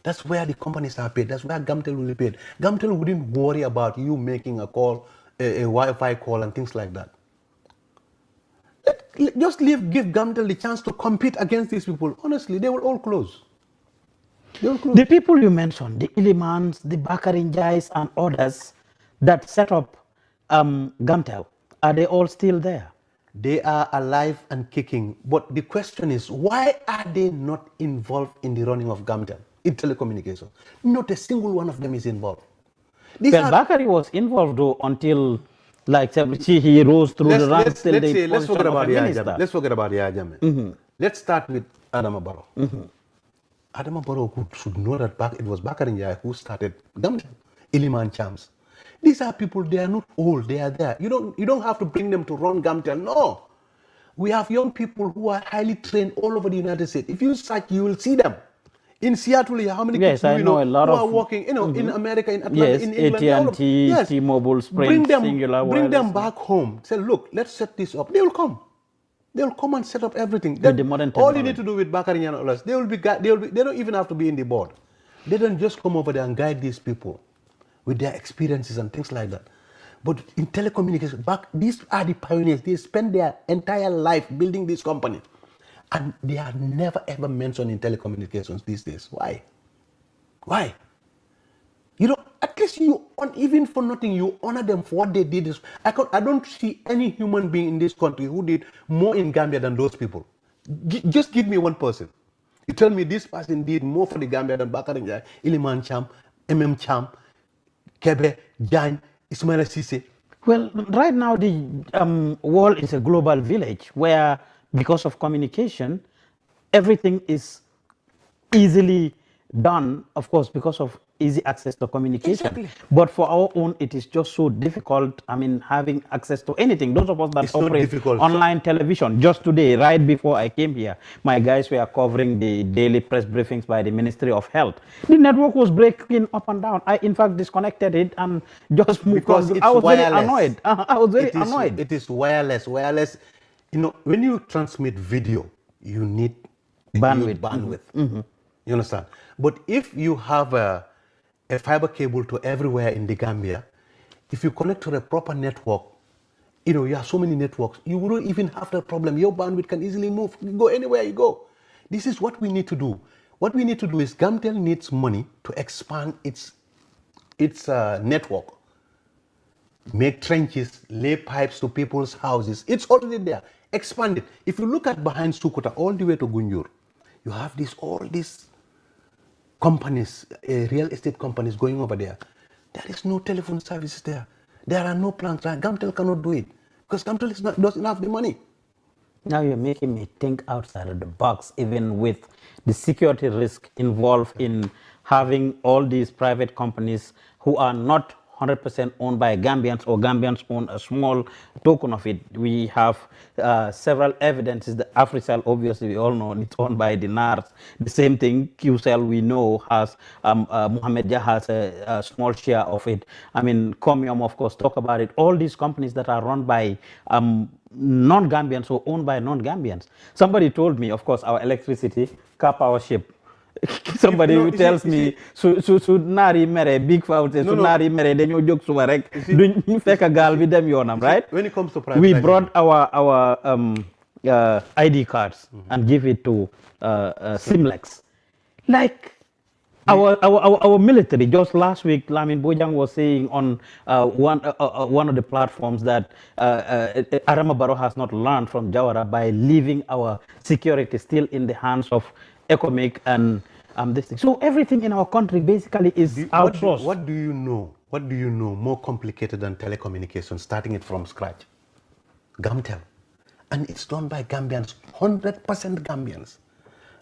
That's where the companies are paid. That's where Gamtel will be paid. Gamtel wouldn't worry about you making a call, a Wi-Fi call and things like that. Just give Gamtel the chance to compete against these people. Honestly, they will all close. The people you mentioned, the Ilimans, the Bakarinjais and others that set up Gamtel, are they all still there? They are alive and kicking. But the question is, why are they not involved in the running of Gamtel in telecommunications? Not a single one of them is involved. Bakari was involved though until, like, he rose through the ranks till the let's forget position of a minister. Let's forget about Yaya Jammeh. Let's start with Adama Barrow. Adama Barrow should know that it was Bakari Njai who started Gamtel, Iliman Chams. These are people, they are not old, they are there. You don't have to bring them to run Gamtel, no. We have young people who are highly trained all over the United States. If you search, you will see them. In Seattle, how many kids I know a lot who of are working, in America, in Atlanta, in England. AT&T, yes. T-Mobile, Sprint, Singular Bring Wireless. them back home. Say, look, let's set this up. They will come. They will come and set up everything. With the modern all you technology. need to do with Bakari and others, they don't even have to be in the board. They don't just come over there and guide these people with their experiences and things like that. But in telecommunications, these are the pioneers. They spend their entire life building this company. And they are never ever mentioned in telecommunications these days. Why? Why? At least even for nothing, you honor them for what they did. I don't see any human being in this country who did more in Gambia than those people. Just give me one person. You tell me this person did more for the Gambia than Bakari Njai, Iliman Cham, Cham, Kebe, Jan, Ismaila Cisse. Well, right now the world is a global village where, because of communication, everything is easily done, of course, because of easy access to communication. Exactly. But for our own, it is just so difficult. I mean, having access to anything. Those of us that operate online television. Just today, right before I came here, my guys were covering the daily press briefings by the Ministry of Health. The network was breaking up and down. I, in fact, disconnected it and just moved on. I was very annoyed. I was very annoyed. It is wireless. Wireless. When you transmit video, you need bandwidth. You understand? But if you have a fiber cable to everywhere in the Gambia, if you connect to a proper network, you have so many networks, you wouldn't even have that problem. Your bandwidth can easily move. You go anywhere you go. This is what we need to do. What we need to do is Gamtel needs money to expand its network. Make trenches, lay pipes to people's houses. It's already there. Expand it. If you look at behind Sukuta all the way to Gunjur, you have all these companies, real estate companies going over there. There is no telephone services there. There are no plans. Gamtel cannot do it because Gamtel doesn't have the money. Now you're making me think outside of the box, even with the security risk involved in having all these private companies who are not 100% owned by Gambians, or Gambians own a small token of it. We have several evidences. The Africell, obviously, we all know it's owned by the NARS. The same thing, QCell, we know, has Mohammed Jah has a small share of it. I mean, Comium, of course, talk about it. All these companies that are run by non-Gambians or owned by non-Gambians. Somebody told me, of course, our electricity, car power ship. Somebody who tells me su nari mere big fountain su nari mere dañu jog suba rek duñ fekk gal bi dem yonam, right? When it comes to privatization, we brought our ID cards and give it to Simlex. Like our military, just last week, Lamin Bojang was saying on one of the platforms that Adama Barrow has not learned from Jawara by leaving our security still in the hands of economic and this thing. So everything in our country basically is outsourced. What do you know? What do you know more complicated than telecommunications, starting it from scratch? Gamtel. And it's done by Gambians, 100% Gambians.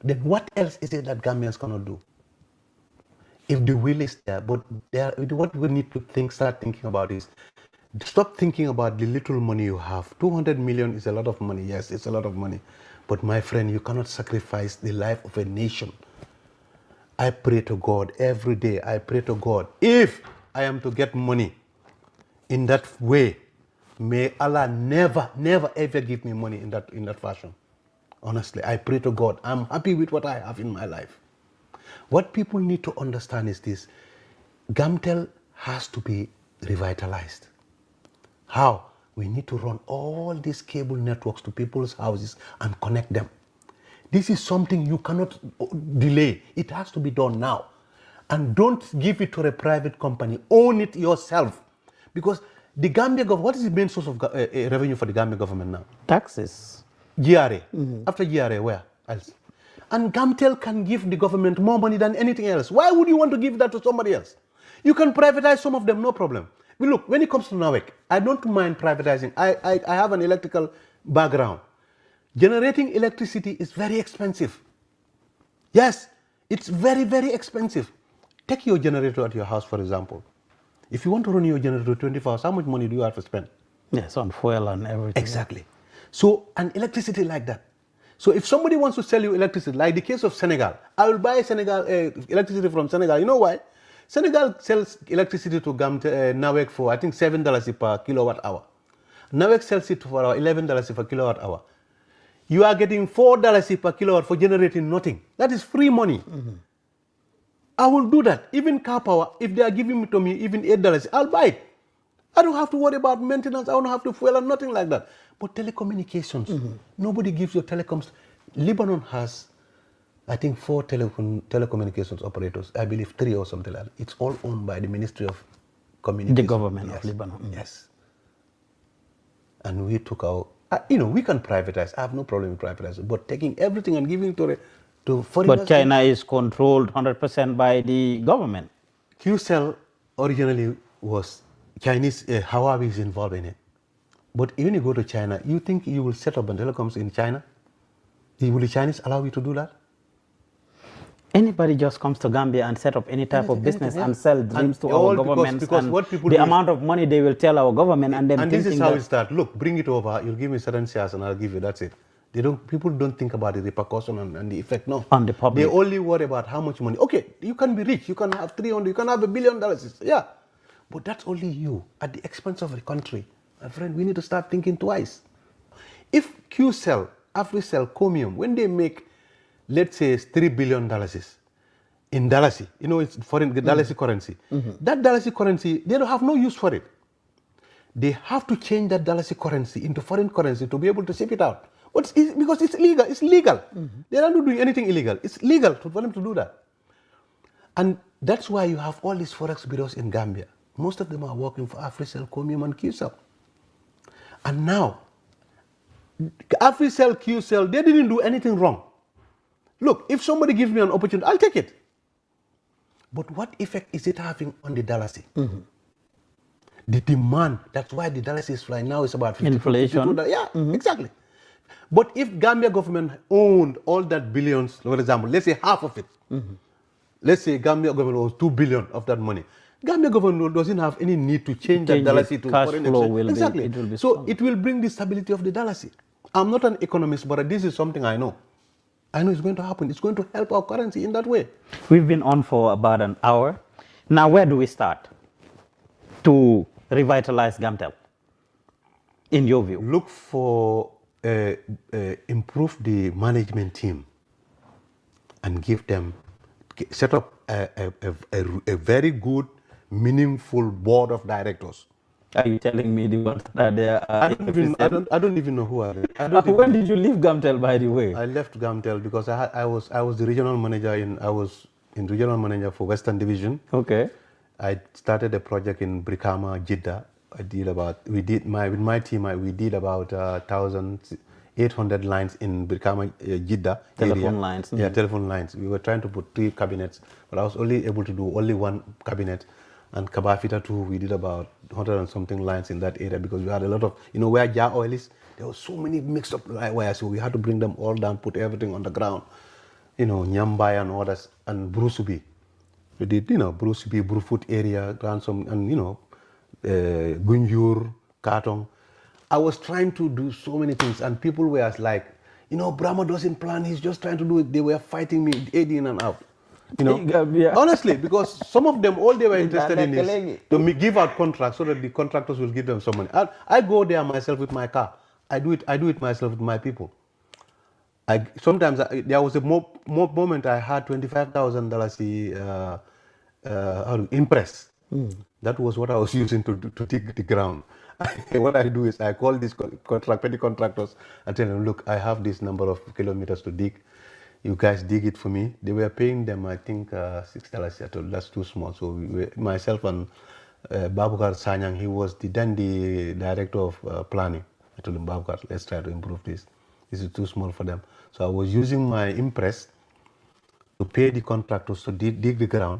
Then what else is it that Gambians cannot do? If the will is there, but what we need to start thinking about is, stop thinking about the little money you have. 200 million is a lot of money. Yes, it's a lot of money. But my friend, you cannot sacrifice the life of a nation. I pray to God every day. I pray to God, if I am to get money in that way, may Allah never, never, ever give me money in that fashion. Honestly, I pray to God. I'm happy with what I have in my life. What people need to understand is this. Gamtel has to be revitalized. How? We need to run all these cable networks to people's houses and connect them. This is something you cannot delay. It has to be done now. And don't give it to a private company. Own it yourself. Because the Gambia government, what is the main source of revenue for the Gambia government now? Taxes. GRA. After GRA, where else? And Gamtel can give the government more money than anything else. Why would you want to give that to somebody else? You can privatize some of them, no problem. But look, when it comes to NAWEC, I don't mind privatizing. I have an electrical background. Generating electricity is very expensive. Yes, It's very, very expensive. Take your generator at your house, for example. If you want to run your generator 24 hours, how much money do you have to spend? Yes, on fuel and everything. Exactly. So, and electricity like that. So if somebody wants to sell you electricity, like the case of Senegal, I will buy electricity from Senegal. You know why? Senegal sells electricity to NAWEC for, I think, $7 per kilowatt hour. NAWEC sells it for $11 per kilowatt hour. You are getting $4 per kilowatt for generating nothing. That is free money. I will do that. Even car power, if they are giving it to me even $8, I'll buy it. I don't have to worry about maintenance. I don't have to fuel and nothing like that. But telecommunications, nobody gives you telecoms. Lebanon has, I think, 4 telecommunications operators. I believe 3 or something like that. It's all owned by the Ministry of Communications. The government of Lebanon. Yes. And we took our, we can privatize. I have no problem with privatizing. But taking everything and giving to foreigners. But China is controlled 100% by the government. QCell originally was Chinese, Huawei is involved in it. But when you go to China, you think you will set up telecoms in China? Will the Chinese allow you to do that? Anybody just comes to Gambia and set up any type of business and sell dreams to all our governments, because and what people the do amount of money they will tell our government, and then this is how it starts. Look, bring it over. You'll give me certain shares, and I'll give you. That's it. People don't think about the repercussion and the effect. No, on the public. They only worry about how much money. Okay, you can be rich. You can have 300. You can have $1 billion. Yeah, but that's only you at the expense of the country. My friend, we need to start thinking twice. If QCell, AfriCell, Comium, when they make, let's say, $3 billion in Dalasi, it's foreign Dalasi currency. That Dalasi currency, they don't have no use for it. They have to change that Dalasi currency into foreign currency to be able to ship it out. Because it's illegal. It's legal. They're not doing anything illegal. It's legal for them to do that. And that's why you have all these forex bureaus in Gambia. Most of them are working for AfriCell, Comium, and QCell. And now, AfriCell, QCell, they didn't do anything wrong. Look, if somebody gives me an opportunity, I'll take it. But what effect is it having on the Dalasi? The demand, that's why the Dalasi is flying now, is about 50, inflation. Yeah, exactly. But if Gambia government owned all that billions, for example, let's say half of it, let's say Gambia government owns 2 billion of that money, Gambia government doesn't have any need to change that Dalasi to foreign exchange. Exactly. It will bring the stability of the Dalasi. I'm not an economist, but this is something I know. I know it's going to happen. It's going to help our currency in that way. We've been on for about an hour. Now, where do we start to revitalize Gamtel, in your view? Look for improve the management team and set up a very good, meaningful board of directors. Are you telling me the ones that are there? I don't even know who are there. When did you leave Gamtel, by the way? I left Gamtel because I was the regional manager regional manager for Western Division. Okay. I started a project in Brikama, Jeddah. With my team, we did about 1,800 lines in Brikama, Jeddah telephone area. Lines. Yeah, telephone lines. We were trying to put 3 cabinets, but I was only able to do 1 cabinet. And Kabafita too, we did about 100 and something lines in that area because we had a lot of, where Jar Oil is, there were so many mixed up wires, so we had to bring them all down, put everything on the ground. Nyambai and others, and Brusubi. We did, Brusubi, Brufut area, Ransom, and, Gunjur, Katong. I was trying to do so many things, and people were like, Brahma doesn't plan, he's just trying to do it. They were fighting me day in and out. Honestly, because some of them, all they were interested in is to give out contracts so that the contractors will give them some money. I go there myself with my car. I do it myself with my people. Sometimes there was a moment I had $25,000 impress. That was what I was using to dig the ground. What I do is I call these petty contractors and tell them, look, I have this number of kilometers to dig. You guys dig it for me. They were paying them, I think, $6. I told that's too small. So myself and Babukar Sanyang, he was then the director of planning. I told him, Babukar, let's try to improve this. This is too small for them. So I was using my impress to pay the contractors to dig the ground,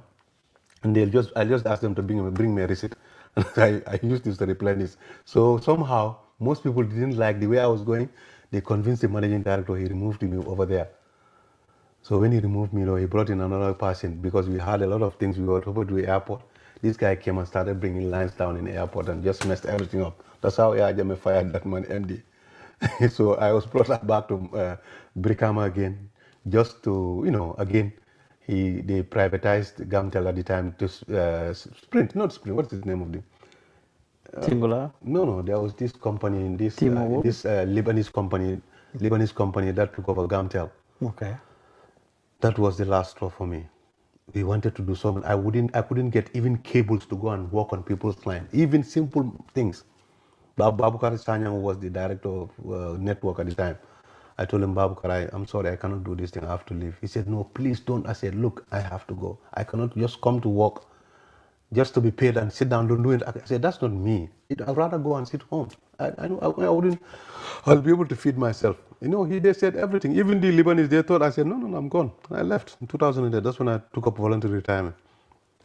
and I just asked them to bring me a receipt, and I used this to replenish. So somehow most people didn't like the way I was going. They convinced the managing director. He removed me over there. So when he removed me, he brought in another person because we had a lot of things. We were over to the airport. This guy came and started bringing lines down in the airport and just messed everything up. That's how Yaya Jammeh fired that man, MD. So I was brought back to Brikama again, just to, again, they privatized Gamtel at the time to not Sprint, what's the name of the? Singular? No, there was this company, this T-Mobile? Lebanese company that took over Gamtel. Okay. That was the last straw for me. We wanted to do something. I couldn't get even cables to go and work on people's line, even simple things. Babukar Sanyang was the director of network at the time. I told him, Babukar, I'm sorry, I cannot do this thing, I have to leave. He said, no, please don't. I said, look, I have to go. I cannot just come to work just to be paid and sit down, don't do it. I said, that's not me. I'd rather go and sit home. I'll be able to feed myself. They said everything. Even the Lebanese, they thought, I said, no, I'm gone. I left in 2008. That's when I took up voluntary retirement.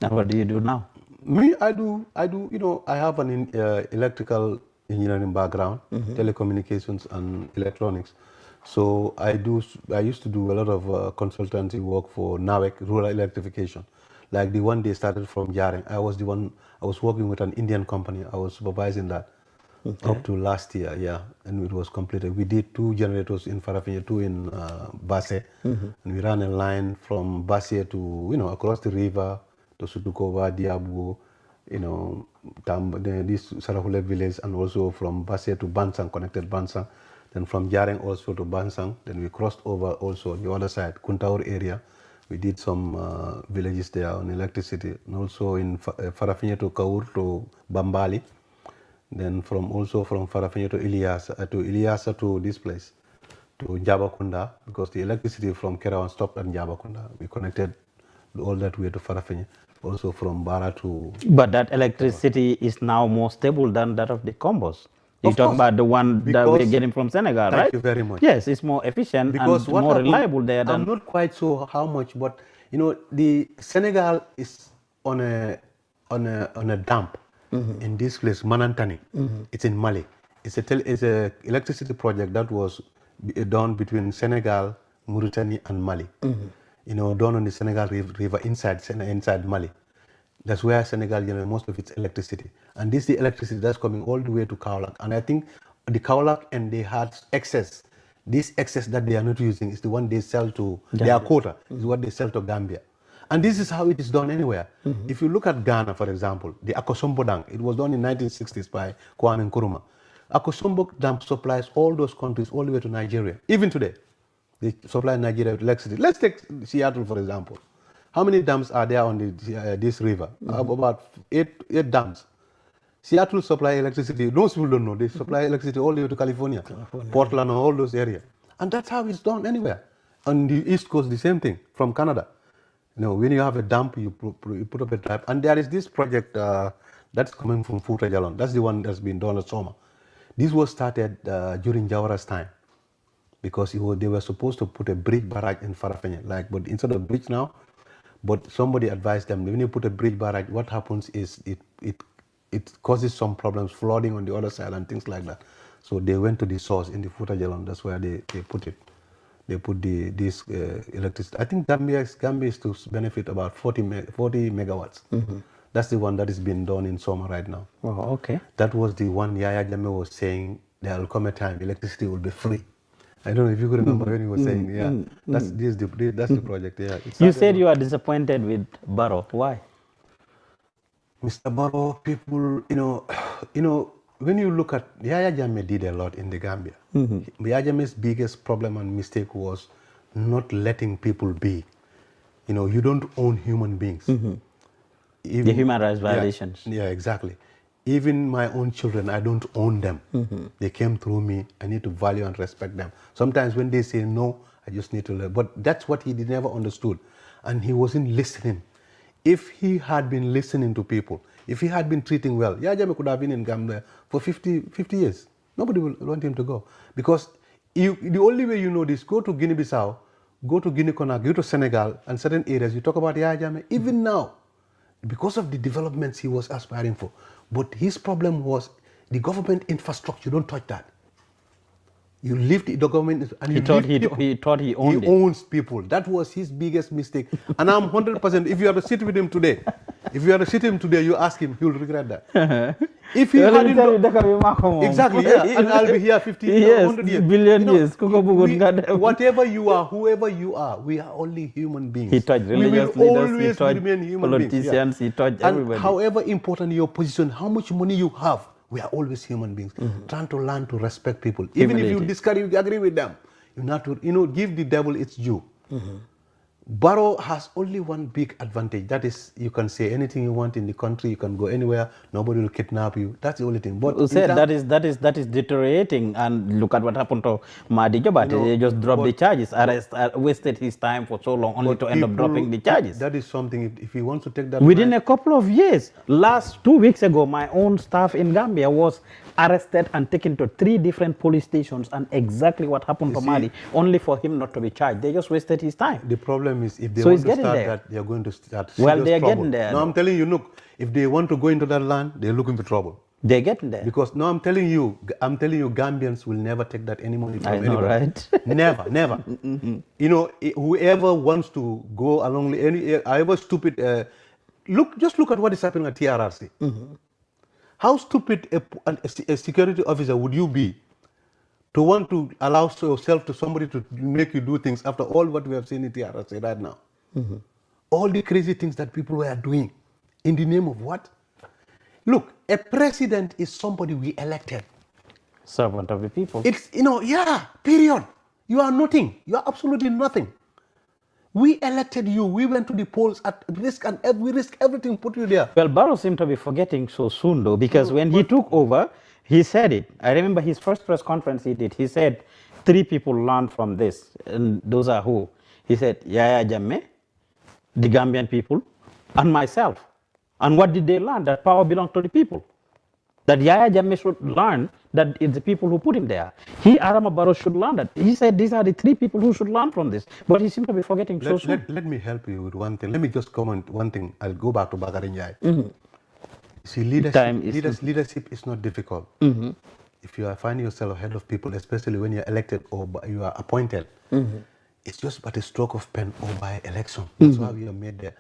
And what do you do now? Me, I have an electrical engineering background, telecommunications and electronics. So I used to do a lot of consultancy work for NAWEC, rural electrification. Like the one they started from Jaring. I was working with an Indian company. I was supervising that up to last year, and it was completed. We did 2 generators in Farafenni, 2 in Basse, and we ran a line from Basse to, across the river to Sudukova, Diabu, this Sarahule village, and also from Basse to Bansang, connected Bansang. Then from Jaring also to Bansang. Then we crossed over also on the other side, Kuntaur area. We did some villages there on electricity, and also in Farafenni to Kaur to Bambali. Then from Farafenni to Ilyasa to this place, to Jabakunda, because the electricity from Kerawan stopped at Jabakunda. We connected all that way to Farafenni, also from Bara to... But that electricity is now more stable than that of the combos. You talk about the one that we're getting from Senegal, right? Thank you very much. Yes, it's more efficient because and more reliable there than... I'm not quite sure how much, but the Senegal is on a dump in this place, Manantani. It's in Mali. It's a electricity project that was done between Senegal, Mauritania, and Mali. Done on the Senegal River inside Mali. That's where Senegal generates most of its electricity. And this is the electricity that's coming all the way to Kaolack. And I think the Kaolack and they had excess. This excess that they are not using is the one they sell to their quota, is what they sell to Gambia. And this is how it is done anywhere. If you look at Ghana, for example, the Akosombo Dam, it was done in 1960s by Kwame Nkrumah. Akosombo Dam supplies all those countries all the way to Nigeria. Even today, they supply Nigeria with electricity. Let's take Seattle, for example. How many dams are there on this river? About eight dams. Seattle supply electricity. Most people don't know. They supply electricity all the way to California. Portland, and all those areas. And that's how it's done anywhere. On the East Coast, the same thing, from Canada. When you have a dump, you put up a trap. And there is this project that's coming from Fouta Jalon. That's the one that's been done at Soma. This was started during Jawara's time, because they were supposed to put a bridge barrage in Farafenni. But instead of bridge now, but somebody advised them, when you put a bridge barrage, what happens is it causes some problems, flooding on the other side and things like that. So they went to the source in the Fouta Jalon. That's where they put it. They put this electricity. I think Gambia is to benefit about 40 megawatts. That's the one that is being done in Soma right now. Oh, okay. That was the one Yaya Jammeh was saying there will come a time electricity will be free. I don't know if you could remember when he was saying, that's the project. Yeah. You said you are disappointed with Barrow. Why? Mr. Barrow, people, when you look at Yaya Jammeh did a lot in the Gambia. Yaya Jammeh's biggest problem and mistake was not letting people be. You don't own human beings. The human rights violations. Yeah, exactly. Even my own children, I don't own them. They came through me. I need to value and respect them. Sometimes when they say no, I just need to learn. But that's what he never understood. And he wasn't listening. If he had been listening to people, if he had been treating well, Yaya Jammeh could have been in Gambia for 50 years. Nobody will want him to go. Because the only way you know this, go to Guinea-Bissau, go to Guinea-Conakry, go to Senegal, and certain areas, you talk about Yaya Jammeh, even now, because of the developments he was aspiring for. But his problem was the government infrastructure, don't touch that. You leave the government, and He thought he owned it. He owns people. That was his biggest mistake. And I'm 100%. If you are to sit with him today, you ask him, he will regret that. If he hadn't exactly, yeah, and I'll be here 50 years, 100 years, billion years. Whatever you are, whoever you are, we are only human beings. He touched religious leaders, he touched politicians, he touched everybody. And however important your position, how much money you have, we are always human beings. Trying to learn to respect people. Even if you agree with them, you have to, give the devil its due. Barrow has only one big advantage. That is, you can say anything you want in the country. You can go anywhere. Nobody will kidnap you. That's the only thing. But that is deteriorating. And look at what happened to Mahdi Jobat. They just dropped the charges. Wasted his time for so long, only to end up dropping the charges. That is something. If he wants to take that within a couple of years. Last 2 weeks ago, my own staff in Gambia was arrested and taken to 3 different police stations, and exactly what happened to Mahdi, only for him not to be charged. They just wasted his time. The problem is, if they want to start that, they are going to start well, they are trouble. getting there. No, I'm telling you, look, if they want to go into that land, they're looking for trouble. They're getting there. Because no, I'm telling you, Gambians will never take that any money from anyone. Right? Never. Whoever wants to go along however stupid, just look at what is happening at TRRC. How stupid a security officer would you be to want to allow yourself to somebody to make you do things after all what we have seen in TRRC right now? All the crazy things that people were doing in the name of what? Look, a president is somebody we elected. Servant of the people. It's, period. You are nothing. You are absolutely nothing. We elected you. We went to the polls at risk, and we risk everything, put you there. Well, Barrow seemed to be forgetting so soon, though, because when he took over, he said it. I remember his first press conference he did. He said 3 people learned from this, and those are who? He said Yaya Jammeh, the Gambian people, and myself. And what did they learn? That power belongs to the people. That Yaya Jammeh should learn that it's the people who put him there. Adama Barrow should learn that. He said these are the 3 people who should learn from this. But he seemed to be forgetting so soon. Let me help you with one thing. Let me just comment one thing. I'll go back to Bakari Njai. See, leadership is not difficult. If you are finding yourself ahead of people, especially when you're elected or you are appointed, it's just but a stroke of pen or by election. That's why we are made there.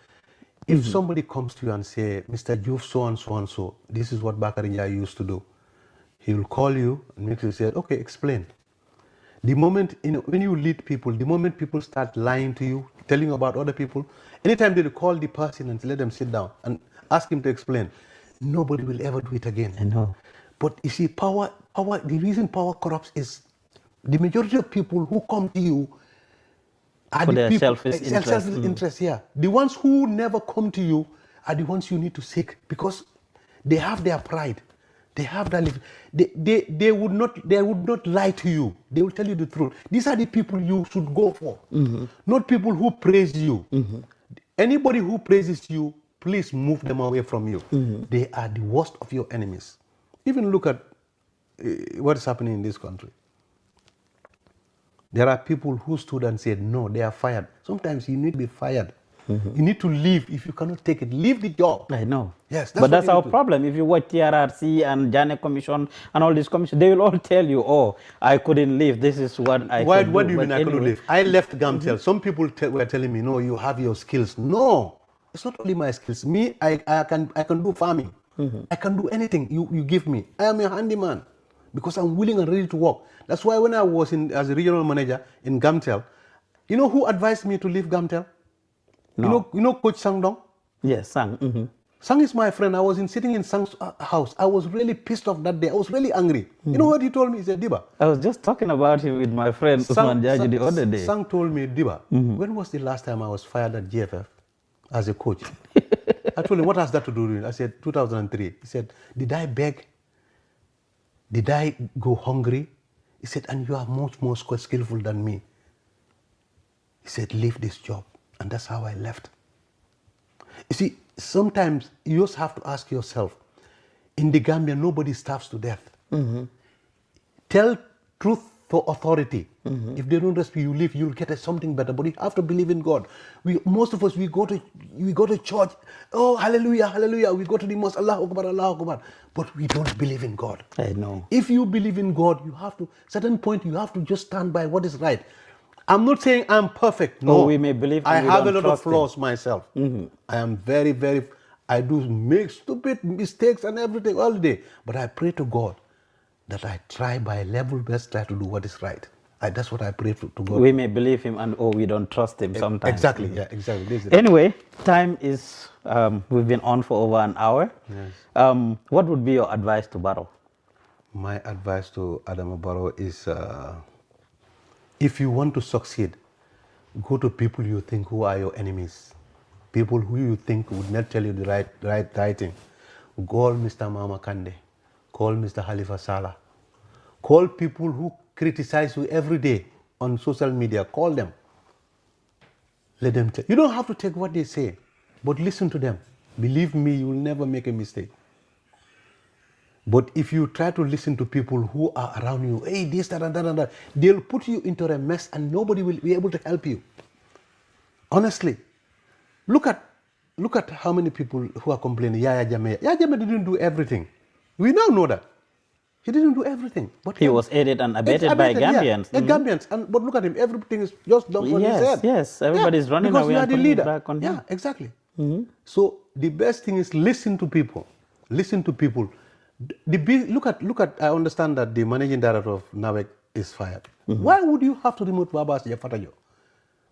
If somebody comes to you and say, Mr. Juf, so and so and so, this is what Bakari Njai used to do, he will call you and make you say, okay, explain. The moment, when you lead people, the moment people start lying to you, telling you about other people, anytime they call the person and let them sit down and ask him to explain, nobody will ever do it again. I know. But you see, the reason power corrupts is the majority of people who come to you are for the their people, selfish interest. Yeah. The ones who never come to you are the ones you need to seek, because they have their pride. They have that. They would not lie to you. They will tell you the truth. These are the people you should go for, not people who praise you. Anybody who praises you, please move them away from you. They are the worst of your enemies. Even look at what is happening in this country. There are people who stood and said, no, they are fired. Sometimes you need to be fired. You need to leave. If you cannot take it, leave the job. I know. Yes, but that's our problem. If you watch TRRC and Jammeh Commission and all these commissions, they will all tell you, oh, I couldn't leave. This is what I could do. What do you mean I couldn't leave? I left Gamtel. Some people were telling me, no, you have your skills. No, it's not only my skills. Me, I can do farming. I can do anything you give me. I am a handyman because I'm willing and ready to work. That's why when I was as a regional manager in Gamtel, you know who advised me to leave Gamtel? No. You know Coach Sang Dong? Yes, Sang. Sang is my friend. I was sitting in Sang's house. I was really pissed off that day. I was really angry. You know what he told me? He said, Dibba. I was just talking about him with my friend Usman Jaji the other day. Sang told me, Dibba, when was the last time I was fired at GFF as a coach? I told him, what has that to do with it? I said, 2003. He said, did I beg? Did I go hungry? He said, and you are much more skillful than me. He said, leave this job. And that's how I left. You see, sometimes you just have to ask yourself, in the Gambia, nobody starves to death. Tell truth for authority. If they don't respect you, leave. You'll get something better. But you have to believe in God. Most of us we go to church. Oh, hallelujah, hallelujah. We go to the mosque. Allahu Akbar, Allahu Akbar. But we don't believe in God. I know. If you believe in God, you have to certain point. You have to just stand by what is right. I'm not saying I'm perfect. No, we may believe. I we have a don't lot of trust flaws myself. I am very, very. I do make stupid mistakes and everything all day. But I pray to God that I try by level best try to do what is right. That's what I pray to God. We may believe him and we don't trust him sometimes. Exactly, yeah, exactly. This is Anyway, time is, we've been on for over an hour. Yes. What would be your advice to Barrow? My advice to Adama Barrow is, if you want to succeed, go to people you think who are your enemies. People who you think would not tell you the right thing. Call Mr. Mama Kande. Call Mr. Halifa Saleh. Call people who criticize you every day on social media. Call them. Let them tell. You don't have to take what they say, but listen to them. Believe me, you will never make a mistake. But if you try to listen to people who are around you, hey, this, that, and that, and that, they'll put you into a mess and nobody will be able to help you. Honestly, look at how many people who are complaining. Yaya Jammeh. Yaya Jammeh didn't do everything. We now know that. He didn't do everything. But he was aided and abetted by Gambians. Yeah, Gambians. But look at him. Everything is just done for his head. Yes, everybody's running because away you are and the putting leader. it back on him. Yeah, exactly. So the best thing is listen to people. Listen to people. Look at. I understand that the managing director of NAWEC is fired. Why would you have to remove Baba Fatajo?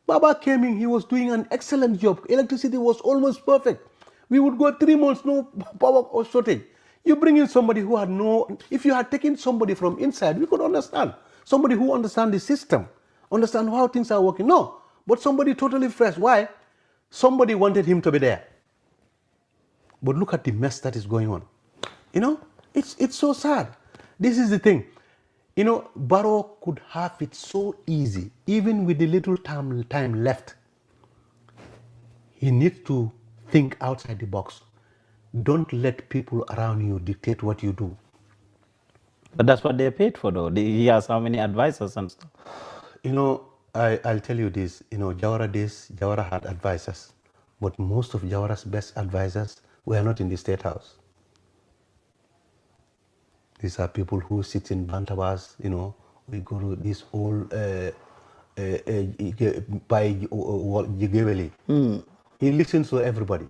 Baba came in. He was doing an excellent job. Electricity was almost perfect. We would go 3 months, no power or shortage. You bring in somebody who had if you had taken somebody from inside, we could understand. Somebody who understands the system, understand how things are working. No, but somebody totally fresh. Why? Somebody wanted him to be there. But look at the mess that is going on. You know, it's so sad. This is the thing. You know, Barrow could have it so easy, even with the little time left. He needs to think outside the box. Don't let people around you dictate what you do. But that's what they're paid for, though. He has how many advisors and stuff. You know, I'll tell you this. You know, Jawara had advisors, but most of Jawara's best advisors were not in the State House. These are people who sit in Bantabas. You know, we go to this whole by Jigeweli. He listens to everybody.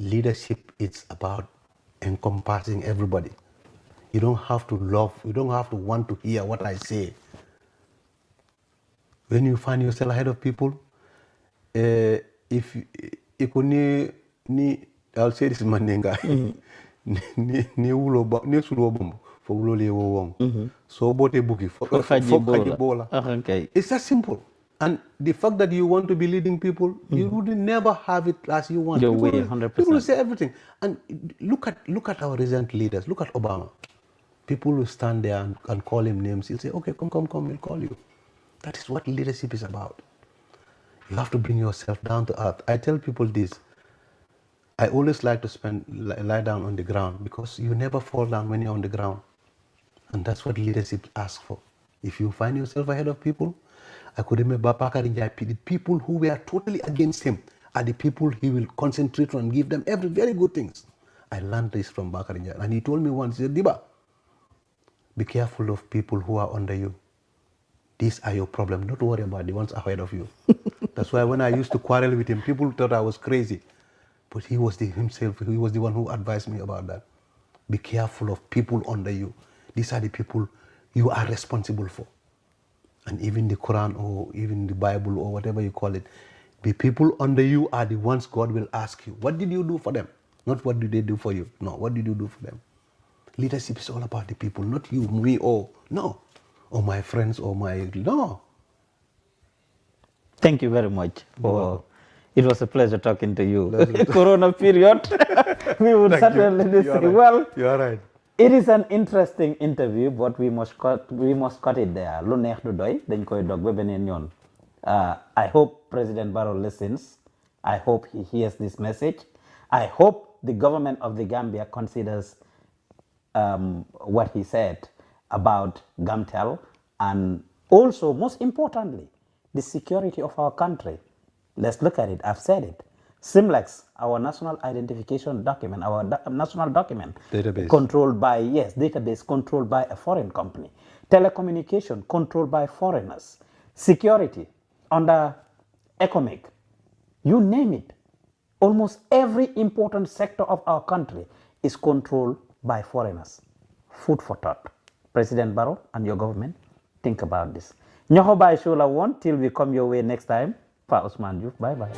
Leadership, it's about encompassing everybody. You don't have to want to hear what I say. When you find yourself ahead of people, if you could I'll say this manenga. Ni ulo ba ni sulo bombo for ulo le wong. So bote buki for bola. Okay. It's that simple. And the fact that you want to be leading people, you would never have it as you want. Your way, 100%. People will say everything. And look at our recent leaders. Look at Obama. People will stand there and call him names. He'll say, okay, come, we'll call you. That is what leadership is about. You have to bring yourself down to earth. I tell people this. I always like to lie down on the ground because you never fall down when you're on the ground. And that's what leadership asks for. If you find yourself ahead of people, I could remember Bakari Njai, the people who were totally against him are the people he will concentrate on and give them very good things. I learned this from Bakari Njai. And he told me once, he said, Dibba, be careful of people who are under you. These are your problem. Don't worry about the ones ahead of you. That's why when I used to quarrel with him, people thought I was crazy. But he was the one who advised me about that. Be careful of people under you. These are the people you are responsible for. And even the Quran or even the Bible or whatever you call it, the people under you are the ones God will ask you. What did you do for them? Not what did they do for you. No, what did you do for them? Leadership is all about the people, not you, me, or no. Or my friends or no. Thank you very much. It was a pleasure talking to you. Corona period. We would certainly say, well, you're right. It is an interesting interview, but we must cut it there. Lu neex du doy, dañ koy dog ba beneen yoon. I hope President Barrow listens. I hope he hears this message. I hope the government of the Gambia considers what he said about Gamtel and also, most importantly, the security of our country. Let's look at it. I've said it. SIMLEX, our national identification document, our national document, database controlled by, yes, database controlled by a foreign company. Telecommunication controlled by foreigners. Security under ECOMIC. You name it. Almost every important sector of our country is controlled by foreigners. Food for thought. President Barrow and your government, think about this. Nyoho Bai Shola won till we come your way next time. Pa Usman Diouf, bye bye.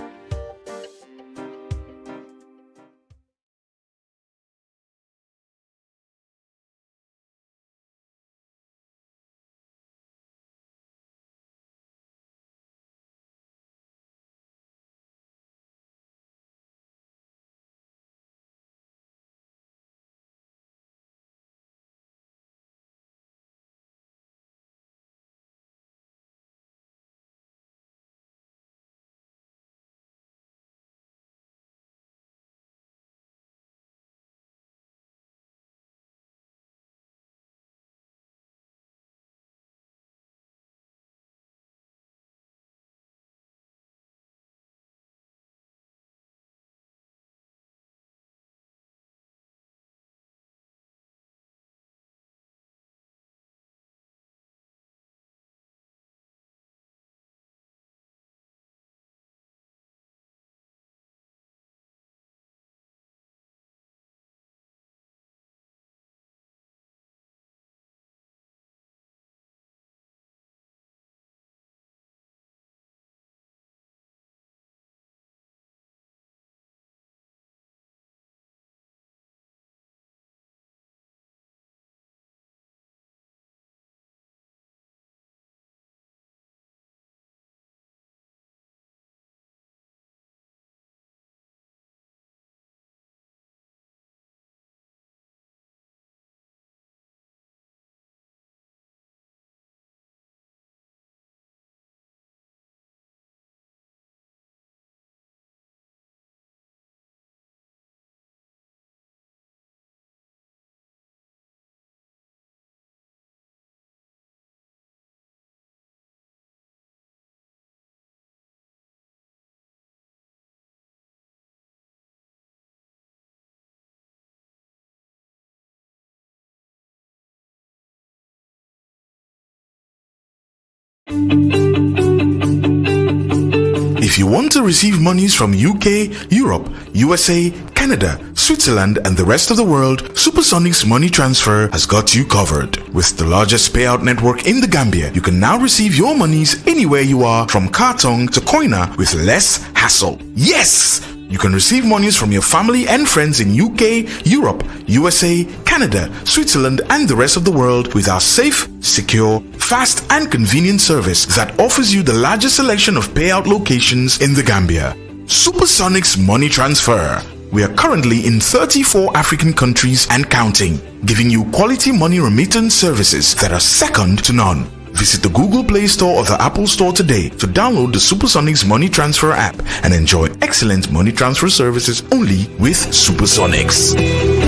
If you want to receive monies from UK, Europe, USA, Canada, Switzerland, and the rest of the world, Supersonics Money Transfer has got you covered. With the largest payout network in the Gambia, you can now receive your monies anywhere you are, from Kartong to Koina, with less hassle. Yes! You can receive monies from your family and friends in UK, Europe, USA, Canada, Switzerland, and the rest of the world with our safe, secure, fast, and convenient service that offers you the largest selection of payout locations in the Gambia. Supersonics Money Transfer. We are currently in 34 African countries and counting, giving you quality money remittance services that are second to none. Visit the Google Play Store or the Apple Store today to download the Supersonics Money Transfer app and enjoy excellent money transfer services only with Supersonics.